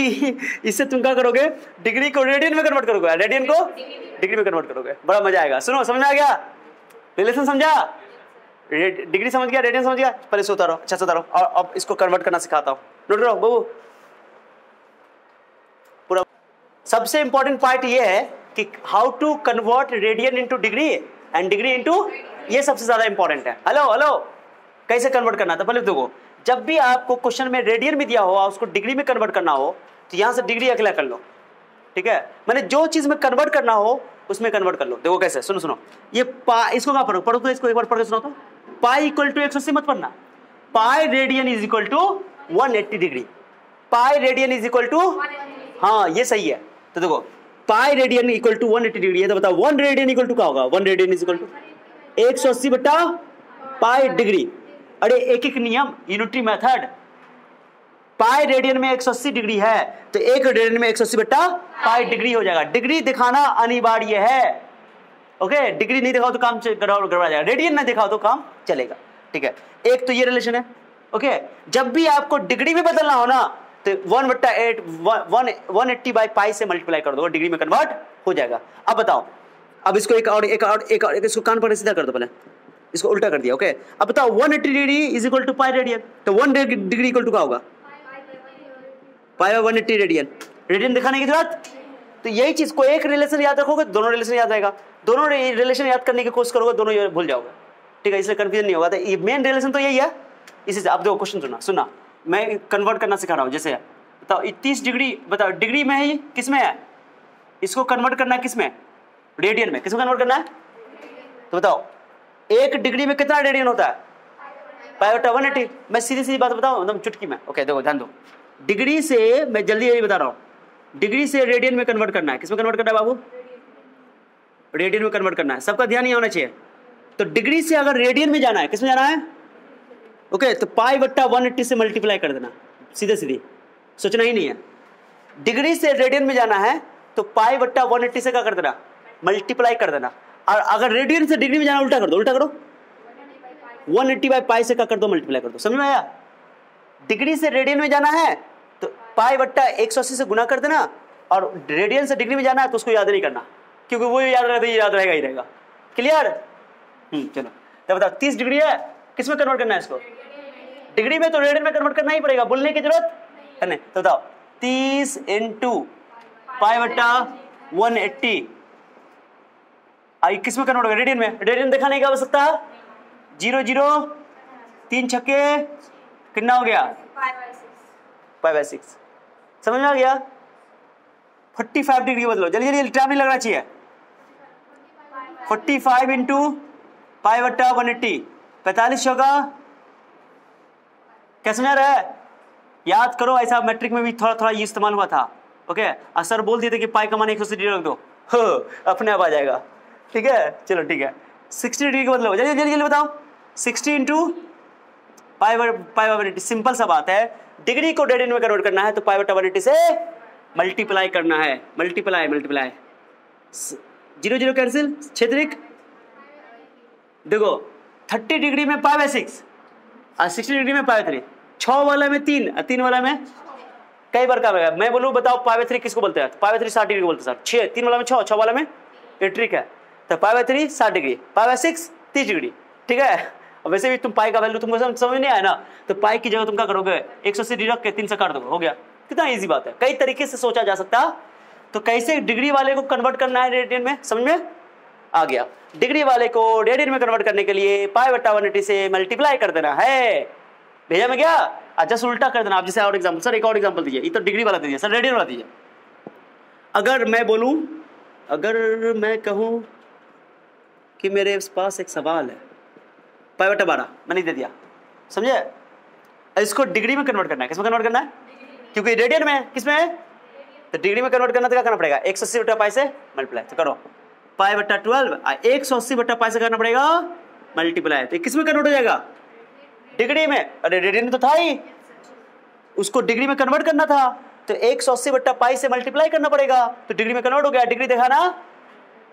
Speaker 1: इससे तुम क्या करोगे? डिग्री को रेडियन में कन्वर्ट करोगे, रेडियन को डिग्री में कन्वर्ट करोगे, बड़ा मजा आएगा। सुनो, समझ आ गया? रिलेशन समझा? डिग्री समझ गया, रेडियन समझ गया? पहले से उतारो, अच्छा से उतारो, और अब इसको कन्वर्ट करना सिखाता हूँ। नोट करो बाबू, पूरा सबसे इंपॉर्टेंट पार्ट ये है कि how to convert radian into degree and degree into, ये सबसे ज्यादा इंपॉर्टेंट है। हेलो हेलो, कैसे कन्वर्ट करना था पहले देखो। जब भी आपको क्वेश्चन में रेडियन में दिया हो और उसको डिग्री में कन्वर्ट करना हो तो यहां से डिग्री अकेला कर लो, ठीक है? मैंने जो चीज में कन्वर्ट करना हो उसमें कन्वर्ट कर लो। देखो कैसे, सुनो सुनो, ये इसको क्या पढ़ो, पढ़ो तो इसको एक बार पढ़ के सुनाओ तो। पाई इक्वल टू 180 मत पढ़ना, pi radian is equal to 180 degree. Pi radian is equal to, हाँ ये सही है। तो देखो pi radian equal to 180 degree है, तो बताओ 1 रेडियन इक्वल टू क्या होगा? 1 रेडियन इज इक्वल टू 180 बटा पाई डिग्री। अरे एक एक नियम, यूनिटरी मेथड। पाई रेडियन में 180 डिग्री है तो 1 रेडियन में 180 बटा पाई डिग्री हो जाएगा। डिग्री दिखाना अनिवार्य है, ओके? डिग्री नहीं दिखाओ तो काम गड़बड़ा जाएगा, रेडियन नहीं दिखाओ तो काम चलेगा, ठीक है? एक तो ये रिलेशन है, ओके? जब भी आपको डिग्री में बदलना हो ना तो 180 बाई पाई से मल्टीप्लाई कर दो, डिग्री में कन्वर्ट हो जाएगा। अब बताओ, अब इसको एक और इसको कान पर सीधा कर दो, पहले इसको उल्टा कर दिया, ओके? अब बताओ 180 degree is equal to pi radian, तो 1 डिग्री इक्वल टू क्या होगा? Pi by 180 radian. रेडियन दिखाने की जरूरत, तो यही चीज को एक रिलेशन याद रखोगे दोनों रिलेशन याद रहेगा, दोनों रिलेशन याद करने की कोशिश करोगे दोनों भूल जाओगे, ठीक है? इसलिए कंफ्यूजन नहीं होगा। तो ये मेन रिलेशन तो यही है। इसी से आप देखो क्वेश्चन सुना, मैं कन्वर्ट करना सिखा रहा हूँ। जैसे बताओ 30 डिग्री, बताओ डिग्री में है, ये किस में है? इसको कन्वर्ट करना है किस में? रेडियन में। किसको कन्वर्ट करना है? तो बताओ 1 डिग्री में कितना रेडियन होता है? पाई बटा 180। मैं सीधी सीधी बात बताऊं एकदम चुटकी में, ओके? देखो ध्यान दो, डिग्री से मैं जल्दी यही बता रहा हूँ, डिग्री से रेडियन में कन्वर्ट करना है। किसमें कन्वर्ट करना है बाबू? रेडियन में कन्वर्ट करना है। सबका ध्यान ही होना चाहिए। तो डिग्री से अगर रेडियन में जाना है, किसमें जाना है? ओके, तो पाई बट्टा 180 से मल्टीप्लाई कर देना, सीधे सीधे, सोचना ही नहीं है। डिग्री से रेडियन में जाना है तो पाई बट्टा 180 से क्या कर देना? मल्टीप्लाई कर देना। और अगर रेडियन से डिग्री में जाना, उल्टा कर दो, उल्टा करो, 180 बाई पाई से क्या कर दो? मल्टीप्लाई कर दो। समझ में आया? डिग्री से रेडियन में जाना है तो पाई बट्टा 180 से गुना कर देना, और रेडियन से डिग्री में जाना है तो उसको याद नहीं करना, क्योंकि वो याद रहता है, याद रहेगा ही रहेगा। क्लियर? चलो तो बताओ 30 डिग्री है, किस में कन्वर्ट करना है इसको? डिग्री में, तो रेडियन में कन्वर्ट करना ही पड़ेगा, बोलने की जरूरत है नहीं। तो बताओ 30 इंटू पाई बट्टा 180 किस में कन्वर्ट होगा? रेडियन में। रेडियन दिखाने की आवश्यकता है, 0 0 3 छक्के कितना हो गया? Pi by 6। समझ में आ गया? 45 डिग्री बदलो, जल्दी जल्दी, टाइम नहीं लगना चाहिए। 45 इंटू पाई बट्टा 180, 45 होगा। क्या समझ आ रहा है? याद करो, ऐसा मैट्रिक में भी थोड़ा थोड़ा ये इस्तेमाल हुआ था। ओके, सर बोल दिए थे कि पाई का मान 180 डिग्री रख दो, अपने आप आ जाएगा। ठीक है, चलो ठीक है। 60 डिग्री का मतलब जल्दी जल्दी जल्दी बताओ। 60 इंटू पाई बाय 180, सिंपल सा बात है। डिग्री को रेडियन में कन्वर्ट करना है तो पाई बट्टा 180 से मल्टीप्लाई करना है। मल्टीप्लाई मल्टीप्लाई, 0 0 कैंसिल, क्षेत्रिक देखो 30 डिग्री में पाई बाय 6 और 60 डिग्री में पाई बाय 3, 6 वाला में 3 और 3 वाला में कई बार का है। मैं बोलूं बताओ पाई बाय 3 किसको बोलते हैं? पाई बाय 3 60 डिग्री को बोलते हैं सर। 6 3 वाला में 6, 6 वाला में, ये ट्रिक है। तो pi by 3 60 degree, pi by 6 30 degree. ठीक है, अब वैसे भी तुम पाई का वैल्यू तुमको समझ नहीं आया ना, तो पाई की जगह तुम क्या करोगे? 180 डिग्री रख के 3 से काट दोगे, हो गया। कितना इजी बात है, कई तरीके से सोचा जा सकता। तो कैसे डिग्री वाले को कन्वर्ट करना है रेडियन में, समझ में आ गया? डिग्री वाले को रेडियन में कन्वर्ट करने के लिए पाई बट्टा 180 से मल्टीप्लाई कर देना है। भेजा में क्या? जस्ट उल्टा कर देना आप। जैसे और एग्जांपल, सर एक और एग्जांपल दीजिए। ये तो डिग्री वाला दीजिए सर, रेडियन वाला दीजिए। अगर मैं बोलूं, अगर मैं कहूं कि मेरे पास एक सवाल है, पाई बट्टा 12 मैंने दे दिया, समझे? इसको डिग्री में कन्वर्ट करना है। किसमें कन्वर्ट करना है? क्योंकि रेडियन में, किसमें है? तो डिग्री में कन्वर्ट करना तो क्या करना पड़ेगा? 180 बट्टा पाई से मल्टीप्लाई। तो करो पाई बट्टा 12 180 बट्टा पाई से करना पड़ेगा मल्टीप्लाई। तो किसमें कन्वर्ट हो जाएगा? डिग्री में। अरे रेडियन तो था ही, उसको डिग्री में कन्वर्ट करना था, तो 180 बट्टा पाई से मल्टीप्लाई करना पड़ेगा, तो डिग्री में कन्वर्ट हो गया। डिग्री दिखाना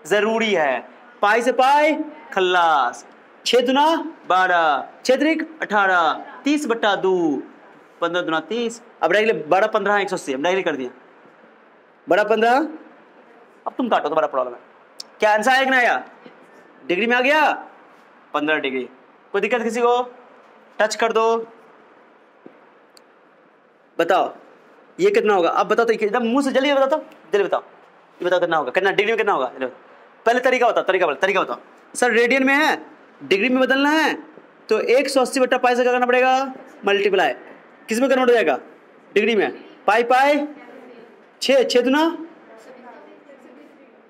Speaker 1: जरूरी है। पाई से पाई खल्लास, 6 दूना 12, क्षेत्रिक 18, 30 बट्टा 2, 15 दूना 30। अब डायरेक्टली 12 15 180 हम डायरेक्टली कर दिया, 12 15। अब तुम काटो तो बड़ा प्रॉब्लम है। क्या आंसर आया कि ना आया? डिग्री में आ गया 15 डिग्री। कोई दिक्कत किसी को? टच कर दो, बताओ ये कितना होगा? अब बताओ तो एकदम मुंह से जल्दी बताओ, जल्दी बताओ, ये बताओ कितना होगा, कितना डिग्री में कितना होगा? पहले तरीका बताओ, तरीका बताओ। सर रेडियन में है, डिग्री में बदलना है, तो 180 बट्टा पाई से क्या करना पड़ेगा? मल्टीप्लाई। किस में कन्वर्ट हो जाएगा? डिग्री में। पाई पाई 6 6 दूना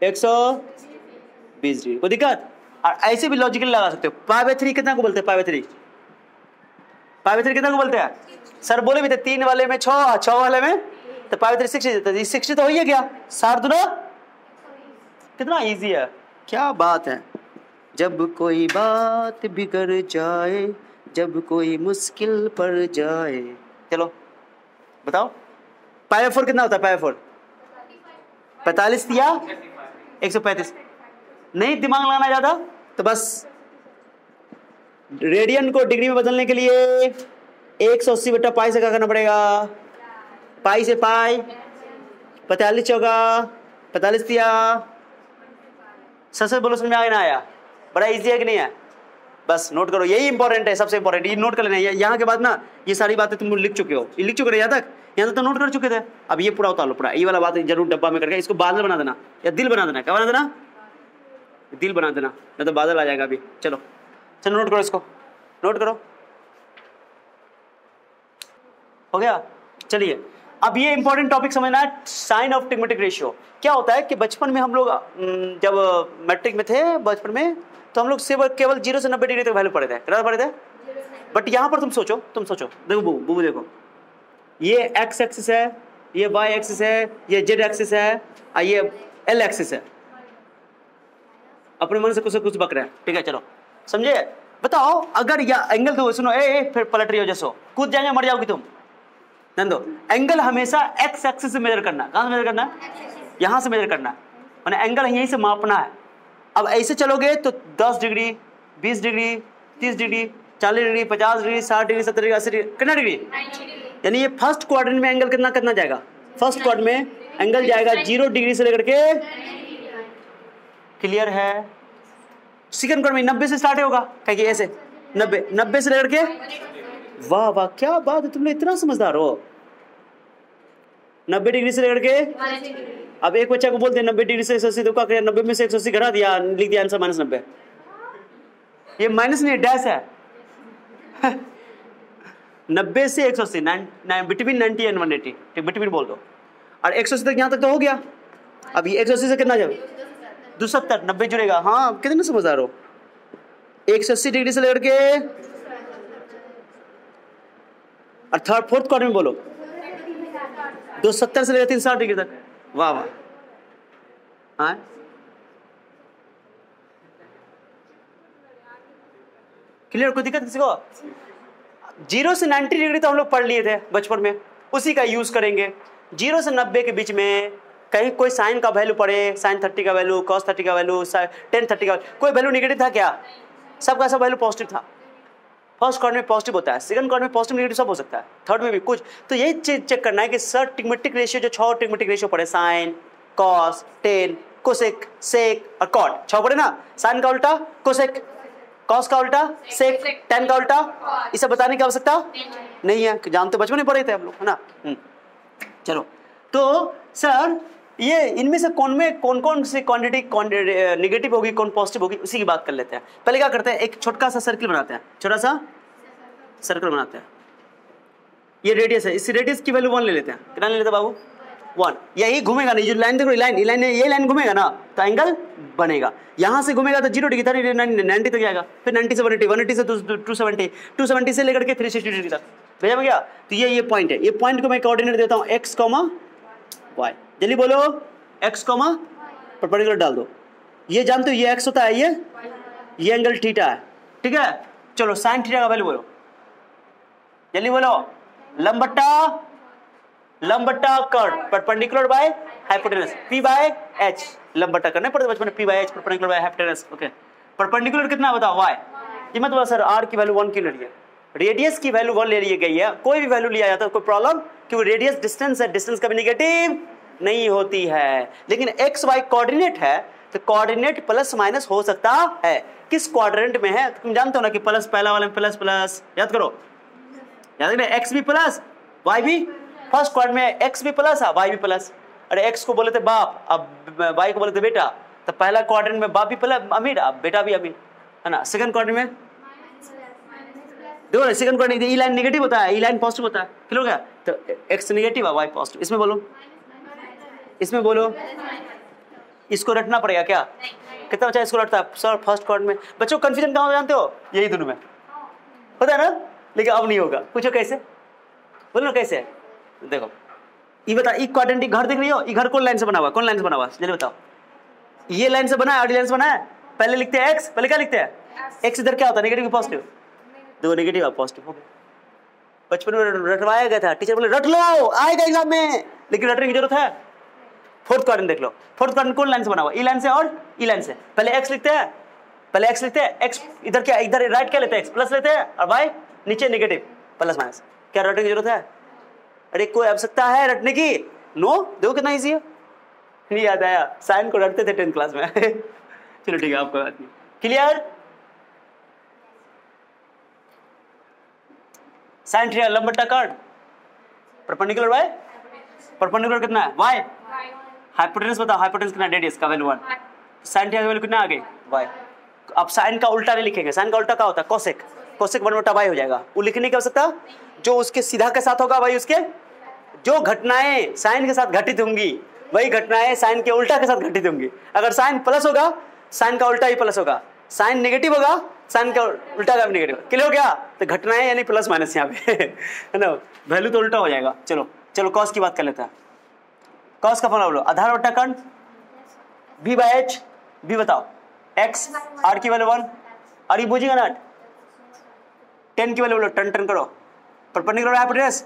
Speaker 1: 120 डिग्री। कोई दिक्कत? और ऐसे भी लॉजिकली लगा सकते हो। पाई बाय 3 कितना को बोलते हैं? पाई बाय 3 कितना को बोलते हैं? सर बोले भी थे 3 वाले में 6, 6 वाले में तो पाई बाय 3 60, 60 तो हो ही गया। 60 दूना कितना इजी है, क्या बात है। जब कोई बात बिगड़ जाए, जब कोई मुश्किल पड़ जाए। चलो बताओ पाई बाय 4 कितना होता है? पाई बाय 4 45 या 135। नहीं दिमाग लगाना ज्यादा, तो बस रेडियन को डिग्री में बदलने के लिए 180 बट्टा पाई से क्या करना पड़ेगा? पाई से पाई 45 चौका 45 दिया। सबसे बोलो, समझ में आया ना आया? बड़ा इजी है कि नहीं है? बस नोट करो, यही इंपॉर्टेंट है, सबसे इंपॉर्टेंट। ये नोट कर लेना है। यहाँ के बाद ना ये सारी बातें तुम लिख चुके हो, लिख चुके हो यहाँ तक तो नोट कर चुके थे। अब ये पूरा उतार लो, पूरा ये वाला बात जरूर डब्बा में करके इसको बादल बना देना या दिल बना देना। क्या बना देना? दिल बना देना, नहीं तो बादल आ जाएगा अभी। चलो चलो नोट करो, इसको नोट करो। हो गया? चलिए अब ये इंपॉर्टेंट टॉपिक समझना है, साइन ऑफ ट्रिग्मेटिक रेशियो। क्या होता है कि बचपन में हम लोग जब मैट्रिक में थे, बचपन में तो हम लोग केवल 0 से 90 डिग्री तक वैल्यू पढ़े थे। कितना पढ़े थे? बट यहाँ पर तुम सोचो देखो बूबू देखो, ये एक्स एक्सिस है, ये वाई एक्सिस है, ये जेड एक्सिस है, ये एल एक्सिस है। अपने मन से कुछ बक रहे हैं, ठीक है? चलो समझे? बताओ अगर या एंगल दो, सुनो फिर पलट रही हो जैसो, कूद जाएंगे मर जाओगी तुम। दो एंगल हमेशा एक्स एक्सिस से मेजर करना है। कहां से मेजर करना है? यहां से मेजर करना है, मैंने एंगल यहीं से मापना है। अब ऐसे चलोगे तो 10 degree 20 degree 30 degree 40 degree 50 degree 60 degree 70 degree 80 degree, कितना डिग्री? यानी ये फर्स्ट क्वाड्रेंट में एंगल कितना जाएगा? फर्स्ट क्वाड्रेंट में एंगल जाएगा 0 डिग्री से लेकर के, क्लियर है? सेकंड क्वाड्रेंट में 90 से स्टार्ट होगा, क्या ऐसे 90 से लेकर के, वाह वाह क्या बात है, तुम लोग इतना समझदार हो। 90 डिग्री से लेकर के, अब एक बच्चा को बोलते हैं 90 डिग्री से 180, तो क्या करें? 90 में से 180 घटा दिया, लिख दिया आंसर -90। ये माइनस नहीं डैश है 90 से 180, बिटवीन 90 एंड 180, ठीक, बिटवीन बोल दो। और 180 तक यहाँ तक तो हो गया। अब ये 180 से कितना जाए 270, 90 जुड़ेगा। हाँ कितने समझदार हो। 180 डिग्री से लेकर के और थर्ड फोर्थ क्वाड्रेंट में बोलो 270 से लेकर 360 डिग्री तक। वाह वाह। हाँ क्लियर, कोई दिक्कत किसी को? 0 से 90 डिग्री तो हम लोग पढ़ लिए थे बचपन में, उसी का यूज करेंगे। 0 से 90 के बीच में कहीं कोई साइन का वैल्यू पड़े, साइन 30 का वैल्यू, कॉस 30 का वैल्यू, टेन 30 का, कोई वैल्यू नेगेटिव था क्या? सबका सब वैल्यू पॉजिटिव था। फर्स्ट क्वाड्रेंट में पॉजिटिव होता है, सेकंड क्वाड्रेंट में पॉजिटिव नेगेटिव सब हो सकता है, थर्ड में भी कुछ। तो यही चीज चेक करना है कि सर ट्रिग्मेटिक रेशियो जो 6 ट्रिग्मेटिक रेशियो पड़े, साइन, कॉस, टेन, कोसेक, सेक और कॉट, 6 पड़े ना। साइन का उल्टा कोसेक, कॉस का उल्टा सेक, टेन का उल्टा, इसे बताने की आवश्यकता नहीं है, जानते बचपन में पढ़े थे हम लोग, है ना। चलो तो सर ये इनमें से कौन कौन सी क्वांटिटी नेगेटिव होगी, कौन पॉजिटिव होगी, उसी की बात कर लेते हैं। पहले क्या करते हैं, एक छोटा सा सर्किल बनाते हैं, छोटा सा सर्कल बनाते हैं। ये रेडियस है, इस रेडियस की वैल्यू 1 ले लेते हैं। कितना ले लेते हैं बाबू? 1। यही घूमेगा नहीं, जो लाइन देखो, ये लाइन घूमेगा ना तो एंगल बनेगा। यहाँ से घूमेगा तो 0 डिग्री, 90 तक जाएगा, फिर 90 से 180, 180 से 270, 270 से लेकर के 360 डिग्री तक भेजा गया। तो ये पॉइंट है, ये पॉइंट को मैं कोऑर्डिनेट देता हूँ x, y। जल्दी बोलो, x, परपेंडिकुलर डाल दो। ये जानते हो ये x होता है, ये एंगल थीटा है, ठीक है। चलो साइन थीटा का वैल्यू बोलो, जल्दी बोलो। लंबट्टा कर्व perpendicular by hypotenuse, p by h। लंबट्टा करने पड़ते बचपन में, p by h perpendicular by hypotenuse. Okay, perpendicular कितना बताओ? y। ये मत बोला सर r की वैल्यू 1 क्यों ले रही है, रेडियस की वैल्यू 1 ले ली गई है। कोई भी वैल्यू लिया जाता है कोई प्रॉब्लम, क्योंकि रेडियस डिस्टेंस है, डिस्टेंस कभी नेगेटिव नहीं होती है। लेकिन एक्स वाई कोऑर्डिनेट है तो कोऑर्डिनेट प्लस माइनस हो सकता है। किस क्वाड्रेंट में है तुम जानते हो ना कि प्लस, पहला वाले में प्लस प्लस, याद करो, याद रखना, एक्स भी प्लस वाई भी। फर्स्ट क्वाड्रेंट में एक्स भी प्लस है, वाई भी प्लस। अरे एक्स को बोले थे बाप, अब वाई को बोले थे बेटा, तो पहला क्वाड्रेंट में बाप भी प्लस अमीर, अब बेटा भी अमीर, है ना। सेकंड क्वाड्रेंट में देखो, सेकंड क्वाड्रेंट ई लाइन नेगेटिव होता है, ई लाइन पॉजिटिव होता है, क्लियर हो गया। तो एक्स नेगेटिव है, वाई पॉजिटिव। इसमें बोलो, इसमें बोलो, इसको रटना पड़ेगा क्या? कितना बच्चा इसको रटता है सर फर्स्ट क्वाड्रेंट में? बच्चों कंफ्यूजन कहाँ हो जानते हो? यही दोनों में पता है ना, लेकिन अब नहीं होगा। पूछो कैसे, बोलो कैसे? देखो ये बता, ई क्वाड्रेंट घर देख रही हो, ये घर कौन लाइन से बना हुआ, कौन लाइन से बना हुआ, जल्दी बताओ। ये लाइन से बना है, आड़ी लाइन से बना है। पहले लिखते हैं एक्स, पहले क्या लिखते हैं? एक्स इधर क्या होता है, नेगेटिव पॉजिटिव? दो नेगेटिव और पॉजिटिव हो गया। बचपन में रटवाया गया था, टीचर बोले रट लो आएगा एग्जाम में, लेकिन रटने की जरूरत है। फोर्थ क्वाड्रेंट देख लो, फोर्थ क्वाड्रेंट कौन लाइन से बना हुआ? ई लाइन से और ई लाइन से। पहले एक्स लिखते हैं, पहले एक्स लिखते हैं, एक्स इधर क्या, इधर राइट क्या लेते हैं, एक्स प्लस लेते हैं, और वाई नीचे नेगेटिव प्लस माइनस। क्या रटने की जरूरत है? अरे कोई आवश्यकता है रटने की? नो। देखो कितना ईजी है, नहीं याद आया, साइन को रटते थे 10th क्लास में। चलो ठीक है, आपको बात नहीं क्लियर। साइन थीटा लंबट्टा कर्व परपेंडिकुलर बाय परपेंडिकुलर कितना है? y। हाइपोटेनस बताओ, हाइपोटेनस कितना? रेडियस का वैल्यू 1। साइन थीटा का वैल्यू कितना आ गई? y। अब साइन का उल्टा नहीं लिखेंगे, साइन का उल्टा क्या होता है? कोसेक। कोसेक 1/y हो जाएगा। वो लिखने की आवश्यकता, जो उसके सीधा के साथ होगा वही उसके, जो घटनाएं साइन के साथ घटित होंगी वही घटनाएं साइन के उल्टा के साथ घटित होंगी। अगर साइन प्लस होगा, साइन का उल्टा ही प्लस होगा। साइन नेगेटिव होगा, साइन का उल्टा का भी नेगेटिव। क्लियर हो गया? तो घटनाएं यानी प्लस माइनस यहाँ पे, है ना, वैल्यू तो उल्टा हो जाएगा। चलो चलो कॉस की बात कर लेते हैं। कॉस का फॉर्मूला बोलो, आधार बट्टा कर्ण b बाय h। b बताओ, x, r की वैल्यू 1, और ये बुझेगा ना, 10 की वैल्यू बोलो, टन करो, perpendicular hypotenuse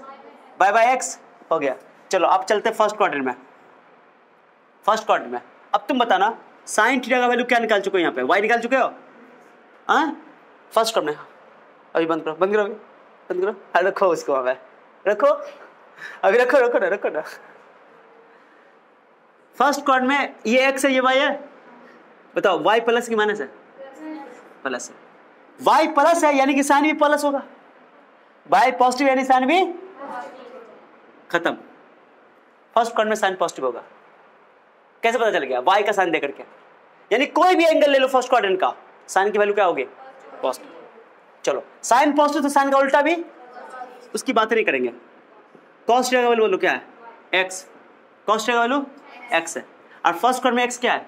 Speaker 1: y by x हो गया। चलो अब चलते हैं फर्स्ट क्वाड्रेंट में। फर्स्ट क्वाड्रेंट में अब तुम बताना साइन थीटा का वैल्यू क्या निकाल चुके हो? यहाँ पे y निकाल चुके हो? हाँ फर्स्ट क्वाड्रेंट में। अभी बंद करो, बंद करो, अभी बंद करो। अरे रखो उसको, अब रखो, अभी रखो रखो ना, रखो ना। फर्स्ट क्वाड्रेंट में ये x है, ये y है। बताओ y प्लस की माइनस है? प्लस है। y प्लस है यानी कि साइन भी प्लस होगा। y पॉजिटिव यानी साइन भी खत्म। फर्स्ट क्वाड्रेंट में साइन पॉजिटिव होगा। कैसे पता चल गया? y का साइन देकर के, यानी कोई भी एंगल ले लो फर्स्ट क्वाड्रेंट का, साइन की वैल्यू क्या होगी? पॉजिटिव। चलो साइन पॉजिटिव तो साइन का उल्टा भी उसकी बात नहीं करेंगे। कॉस थीटा का वैल्यू बोलो क्या है, एक्स, कॉस थीटा का वैल्यू एक्स है, और फर्स्ट क्वाड्रेंट में एक्स क्या है,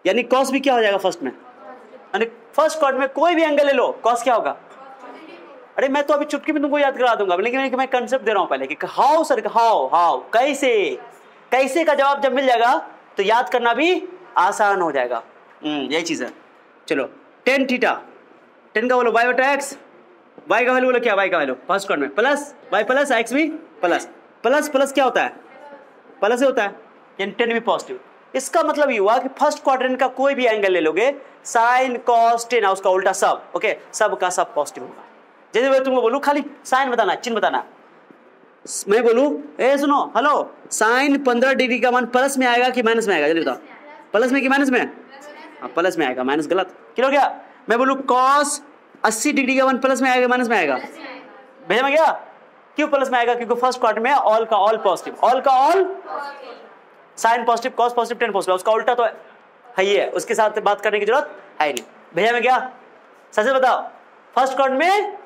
Speaker 1: यानी कॉस भी क्या हो जाएगा फर्स्ट में, यानी फर्स्ट क्वाड्रेंट में कोई भी एंगल ले लो कॉस क्या होगा। अरे मैं तो अभी चुटकी में तुमको याद करा दूंगा, लेकिन मैं कंसेप्ट दे रहा हूं पहले कि हाउ सर, हाउ कैसे, कैसे का जवाब जब मिल जाएगा तो याद करना भी आसान हो जाएगा। यही चीज है। चलो टेन थीटा, टेन का बोलो वाई बटा एक्स, वाई का वैल्यू बोलो क्या, वाई का वैल्यू फर्स्ट क्वाड्रेंट में प्लस वाई प्लस एक्स भी प्लस, प्लस प्लस क्या होता है, प्लस ही होता है, यानी टेन भी पॉजिटिव। इसका मतलब ये हुआ कि फर्स्ट क्वाड्रेंट का कोई भी एंगल ले लोगे, साइन कॉस टेन उसका उल्टा सब, ओके, सब का सब पॉजिटिव होगा। जैसे मैं तुमको बोलूं खाली साइन बताना, चिन्ह बताना, मैं बोलूं ए सुनो हेलो, साइन 15 डिग्री का मान प्लस में आएगा कि माइनस में आएगा, जल्दी बताओ, प्लस में कि माइनस में, प्लस में आएगा, माइनस गलत, क्लियर हो गया। मैं बोलूं कॉस 80 डिग्री का मान प्लस में आएगा माइनस में आएगा, भेजा में गया, क्यों प्लस में आएगा, क्योंकि फर्स्ट क्वाड्रेंट में ऑल का ऑल पॉजिटिव, ऑल का all, sine positive cos positive tan positive, उसका उल्टा तो है ही है, उसके साथ बात करने की जरूरत है नहीं। भेजा में गया, सच से बताओ, फर्स्ट क्वाड्रेंट में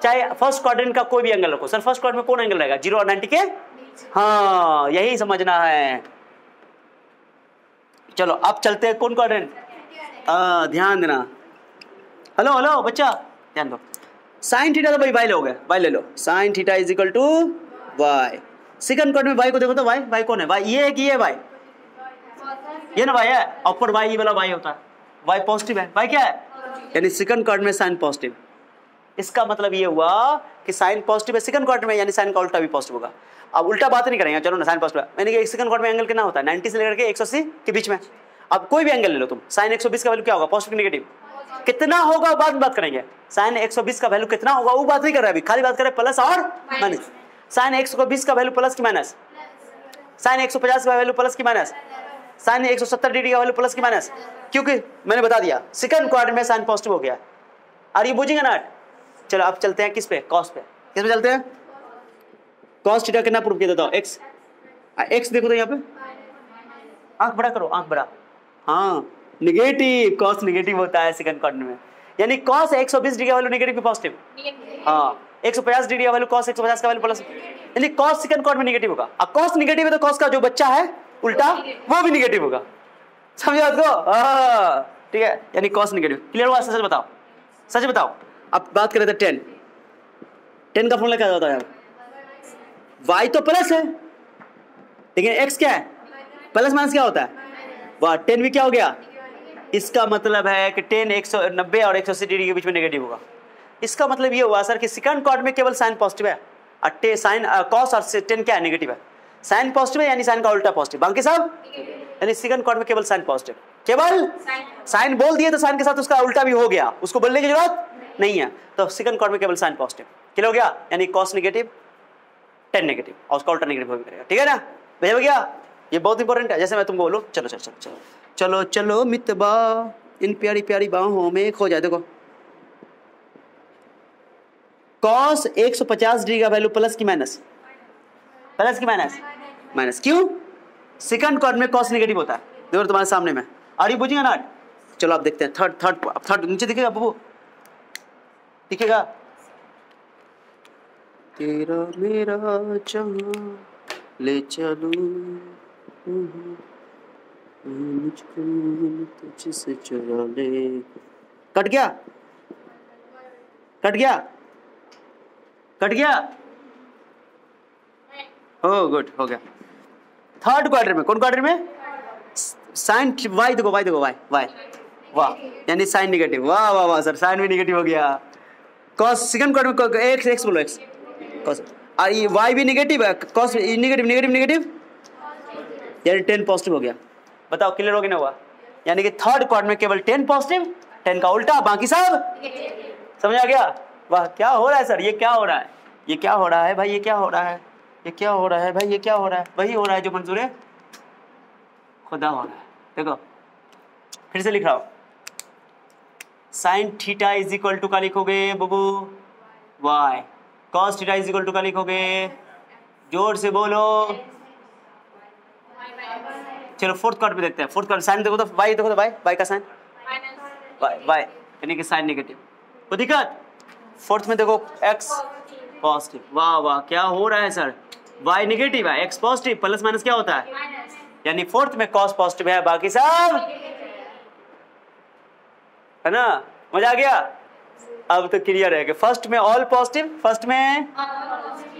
Speaker 1: चाहे फर्स्ट क्वाड्रेंट का कोई भी एंगल रखो, सर फर्स्ट क्वाड्रेंट में कौन एंगल रहेगा, 0 और 90 के, हाँ यही समझना है। चलो अब चलते हैं कौन क्वाड्रेंट, ध्यान देना, हेलो हेलो बच्चा ध्यान दो, साइन थीटा तो भाई वाई लोगे, वाई ले लो, sine theta is equal to y, second quadrant में वाई को देखो तो वाई, वाई कौन है, वाई ये है कि ये वाई, ये ना वाई है, अपर वाई ये वाला वाई होता है, वाई पॉजिटिव है, वाई क्या है, यानी सेकंड क्वाड्रेंट में साइन पॉजिटिव। इसका मतलब ये हुआ कि साइन पॉजिटिव है सेकंड क्वाड्रेंट में, यानी साइन का उल्टा भी पॉजिटिव होगा। अब उल्टा बात नहीं करेंगे, चलो ना साइन पॉजिटिव है, यानी कि सेकंड क्वाड्रेंट में एंगल कितना होता है 90 से लेकर के 180 के बीच में। अब कोई भी एंगल ले लो तुम, साइन 120 का वैल्यू क्या होगा, पॉजिटिव नेगेटिव कितना होगा बाद में बात करेंगे, साइन 120 का वैल्यू कितना होगा वो बात नहीं कर रहे, अभी खाली बात करें प्लस और माइनस। साइन 120 का वैल्यू प्लस की माइनस, साइन 150 का वैल्यू प्लस की माइनस, साइन 170 डिग्री का वैल्यू प्लस की माइनस, क्योंकि मैंने बता दिया सेकंड क्वाड्रेंट में साइन पॉजिटिव हो गया। और ये बुझेंगे ना। चलो अब चलते हैं किस पे, कॉस पे, किस पे चलते हैं, कॉस थीटा कितना प्रूव किया देता हूं, एक्स, एक्स देखो तो यहाँ पे, आंख बड़ा करो, आंख बड़ा, हाँ निगेटिव, कॉस निगेटिव होता है सेकंड क्वाड्रेंट में, यानी कॉस 120 डिग्री का वैल्यू निगेटिव की पॉजिटिव, हाँ 150 डिग्री का वैल्यू कॉस 150 का वैल्यू प्लस, यानी कॉस सेकंड क्वाड्रेंट में निगेटिव होगा। अब कॉस निगेटिव है तो कॉस का जो बच्चा है उल्टा वो भी निगेटिव होगा, समझा आपको, ठीक है, यानी कॉस निगेटिव, क्लियर हुआ, सच बताओ, सच बताओ। अब बात करें तो 10 का फॉर्मूला क्या होता है, y तो प्लस है लेकिन x क्या है, प्लस माइनस क्या होता है, वाह 10 भी क्या हो गया, इसका मतलब है कि 10 190 और 180 डिग्री के बीच में नेगेटिव होगा। इसका मतलब ये हुआ सर कि सेकंड क्वाड्रेंट में केवल साइन पॉजिटिव है और साइन कॉस और 10 क्या है नेगेटिव है, साइन पॉजिटिव है यानी साइन का उल्टा पॉजिटिव, बाकी सब यानी सेकंड क्वाड्रेंट में केवल साइन पॉजिटिव, केवल साइन बोल दिए तो साइन के साथ उसका उल्टा भी हो गया, उसको बोलने की जरूरत नहीं है, तो सेकंड क्वाड्रेंट में केवल साइन पॉजिटिव, क्लियर हो गया, यानी कॉस नेगेटिव 10 नेगेटिव और उसका उल्टा नेगेटिव हो भी करेगा, ठीक है ना, भैया हो गया, ये बहुत इंपॉर्टेंट है। जैसे मैं तुमको बोलूं चलो चलो चलो चलो चलो चलो मितबा इन प्यारी प्यारी बाहों में खो जाए, देखो कॉस 150 डिग्री का वैल्यू प्लस की माइनस, प्लस की माइनस, माइनस क्यों, सेकंड क्वाड्रेंट में कॉस नेगेटिव होता है, देखो तुम्हारे सामने में, और ये बुझेगा ना। चलो आप देखते हैं थर्ड नीचे दिखेगा बबू, दिखेगा, तेरा मेरा जहां ले चलूं मुझको तुझसे चुरा ले, कट गया कट गया कट गया, ओ गुड हो गया। थर्ड क्वाड्रेंट में, कौन क्वाड्रेंट में, साइन वाई देखो, वाई देखो, वाई वाई वाह, यानी साइन नेगेटिव, वाह वाह वाह सर, साइन भी नेगेटिव हो गया, कॉस सेकंड क्वाड्रेंट में एक्स एक्स बोलो, एक्स कॉस, और ये वाई भी नेगेटिव है, कॉस नेगेटिव नेगेटिव नेगेटिव, यानी 10 पॉजिटिव हो गया। बताओ क्लियर हो गया ना हुआ, यानी कि थर्ड क्वाड्रेंट में केवल 10 पॉजिटिव, 10 का उल्टा, बाकी सब समझ आ गया। वाह क्या हो रहा है सर, ये क्या हो रहा है, ये क्या हो रहा है भाई, ये क्या हो रहा है, ये क्या हो रहा है भाई, ये क्या हो रहा है, वही हो रहा है जो मंजूर है खुदा हो रहा है। देखो फिर से लिख रहा हूं, sine theta is equal to का लिखोगे Babu y, cos theta is equal to का लिखोगे, जोर से बोलो, चलो फोर्थ क्वाड्रेंट में देखते हैं। फोर्थ क्वाड्रेंट साइन देखो तो वाई देखो तो वाई, वाई का साइन वाई वाई, यानी कि साइन नेगेटिव, कोई दिक्कत फोर्थ में देखो x पॉजिटिव, वाह वाह क्या हो रहा है सर, y नेगेटिव है, x पॉजिटिव, प्लस माइनस क्या होता है, यानी फोर्थ में cos पॉजिटिव है, बाकी सब है ना, मजा आ गया। अब तो क्लियर है कि फर्स्ट में ऑल पॉजिटिव, फर्स्ट में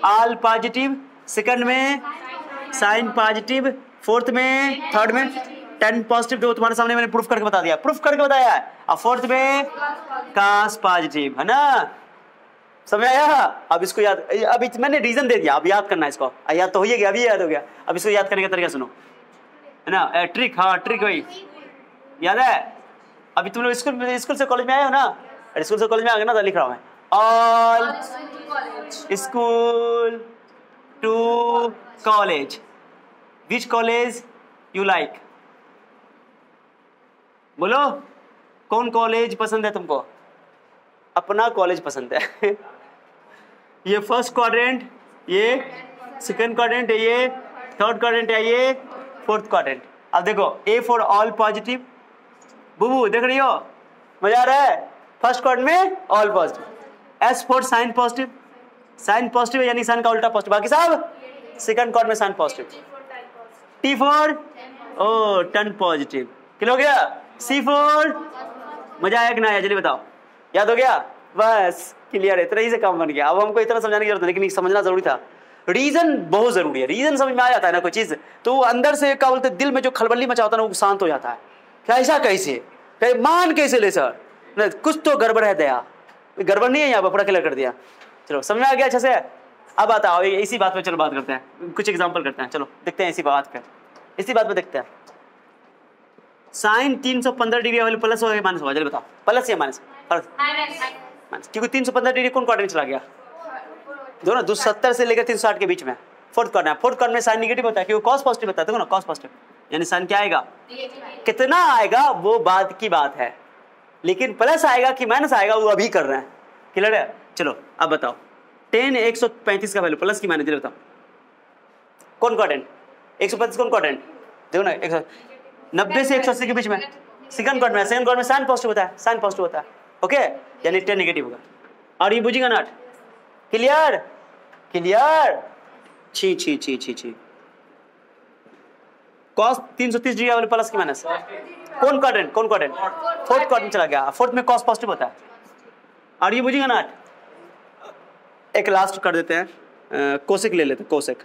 Speaker 1: ऑल पॉजिटिव, सेकंड में साइन पॉजिटिव, फोर्थ में, थर्ड में 10 पॉजिटिव, जो तुम्हारे सामने मैंने प्रूफ करके बता दिया, प्रूफ करके बताया है। अब फोर्थ में cos पॉजिटिव है ना, समझ आया। अब इसको याद, अभी मैंने रीजन दे दिया, अब याद करना है इसको, याद तो हो गया, अभी याद हो गया। अब इसको याद करने का तरीका सुनो, है ना, ट्रिक, हाँ ट्रिक वही याद है। अभी तुम लोग स्कूल से कॉलेज में आए हो ना, स्कूल से कॉलेज में आ गए ना, तो लिख रहा हूं मैं, all school to college, which college you like, बोलो कौन कॉलेज पसंद है तुमको, अपना कॉलेज पसंद है ये फर्स्ट क्वाड्रेंट, ये सेकंड क्वाड्रेंट है, ये थर्ड क्वाड्रेंट है, ये फोर्थ क्वाड्रेंट। अब देखो A for all positive, Bubu देख रही हो, मजा आ रहा है, फर्स्ट क्वाड्रेंट में all positive, S for sine positive, sine positive यानी साइन का उल्टा पॉजिटिव, बाकी सब सेकंड क्वाड्रेंट में sine positive, T for oh tan positive, clear हो गया, सी फॉर, मजा आया कि ना आया, जल्दी बताओ, याद हो गया, बस क्लियर है, इतना ही से काम बन गया। अब हमको इतना समझाने की जरूरत नहीं, लेकिन समझना जरूरी था, रीजन बहुत जरूरी है, रीजन समझ में आ जाता है ना कोई चीज, तो अंदर से क्या बोलते, दिल में जो खलबली मचा होता है ना, वो शांत हो जाता है, क्या ऐसा कैसे, मान कैसे ले सर, नहीं कुछ तो गड़बड़ है, दया गड़बड़ नहीं है, यहाँ पर पूरा क्लियर कर दिया, चलो समझ में आ गया अच्छे से। अब आता है इसी बात पे, चलो बात करते हैं, कुछ एग्जांपल करते हैं, चलो देखते हैं इसी बात पे, इसी बात पे देखते हैं। साइन 315 डिग्री वाले प्लस होगा माइनस होगा, जल्दी बताओ, प्लस या माइनस, माइनस, क्योंकि 315 डिग्री कौन क्वाड्रेंट चला गया, दो ना, 270 से लेकर 360 के बीच में फोर्थ क्वाड्रेंट, फोर्थ क्वाड्रेंट में साइन नेगेटिव होता है, क्योंकि cos पॉजिटिव होता है, देखो ना cos पॉजिटिव, यानी साइन क्या आएगा, कितना आएगा वो बात की बात है, लेकिन प्लस आएगा कि माइनस आएगा वो अभी कर रहे हैं, क्लियर है। चलो अब बताओ, 10 135 का वैल्यू प्लस की माइनस, बताओ कौन क्वाड्रेंट, 135 कौन क्वाड्रेंट, देखो ना 90 से 180 के बीच में सेकंड क्वाड्रेंट में, सेकंड क्वाड्रेंट में साइन पॉजिटिव होता है, साइन पॉजिटिव होता है, ओके, यानी 10 नेगेटिव होगा, और ये बुझेगा ना, क्लियर क्लियर, छी छी छी छी छी, cos 330 डिग्री वाले प्लस की माइनस, कौन क्वाड्रेंट, कौन क्वाड्रेंट, फोर्थ क्वाड्रेंट चला गया, फोर्थ में cos पॉजिटिव होता है, और ये बुझेगा ना। एक लास्ट कर देते हैं, कोसेक ले लेते हैं, कोसेक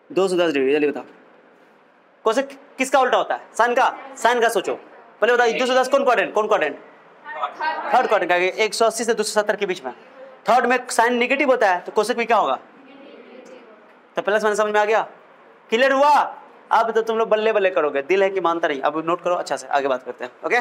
Speaker 1: 210 डिग्री, जल्दी बताओ, कोसेक किसका उल्टा होता है, साइन का, साइन का सोचो पहले बताओ, 210 कौन क्वाड्रेंट, कौन क्वाड्रेंट, थर्ड क्वाड्रेंट, 180 से 270 के बीच में, थर्ड में साइन नेगेटिव होता है, तो कोसेक में क्या होगा, तो प्लस माइनस समझ में आ गया, क्लियर हुआ। अब तो तुम लोग बल्ले बल्ले करोगे, दिल है कि मानता नहीं, अब नोट करो अच्छा से, आगे बात करते हैं, ओके।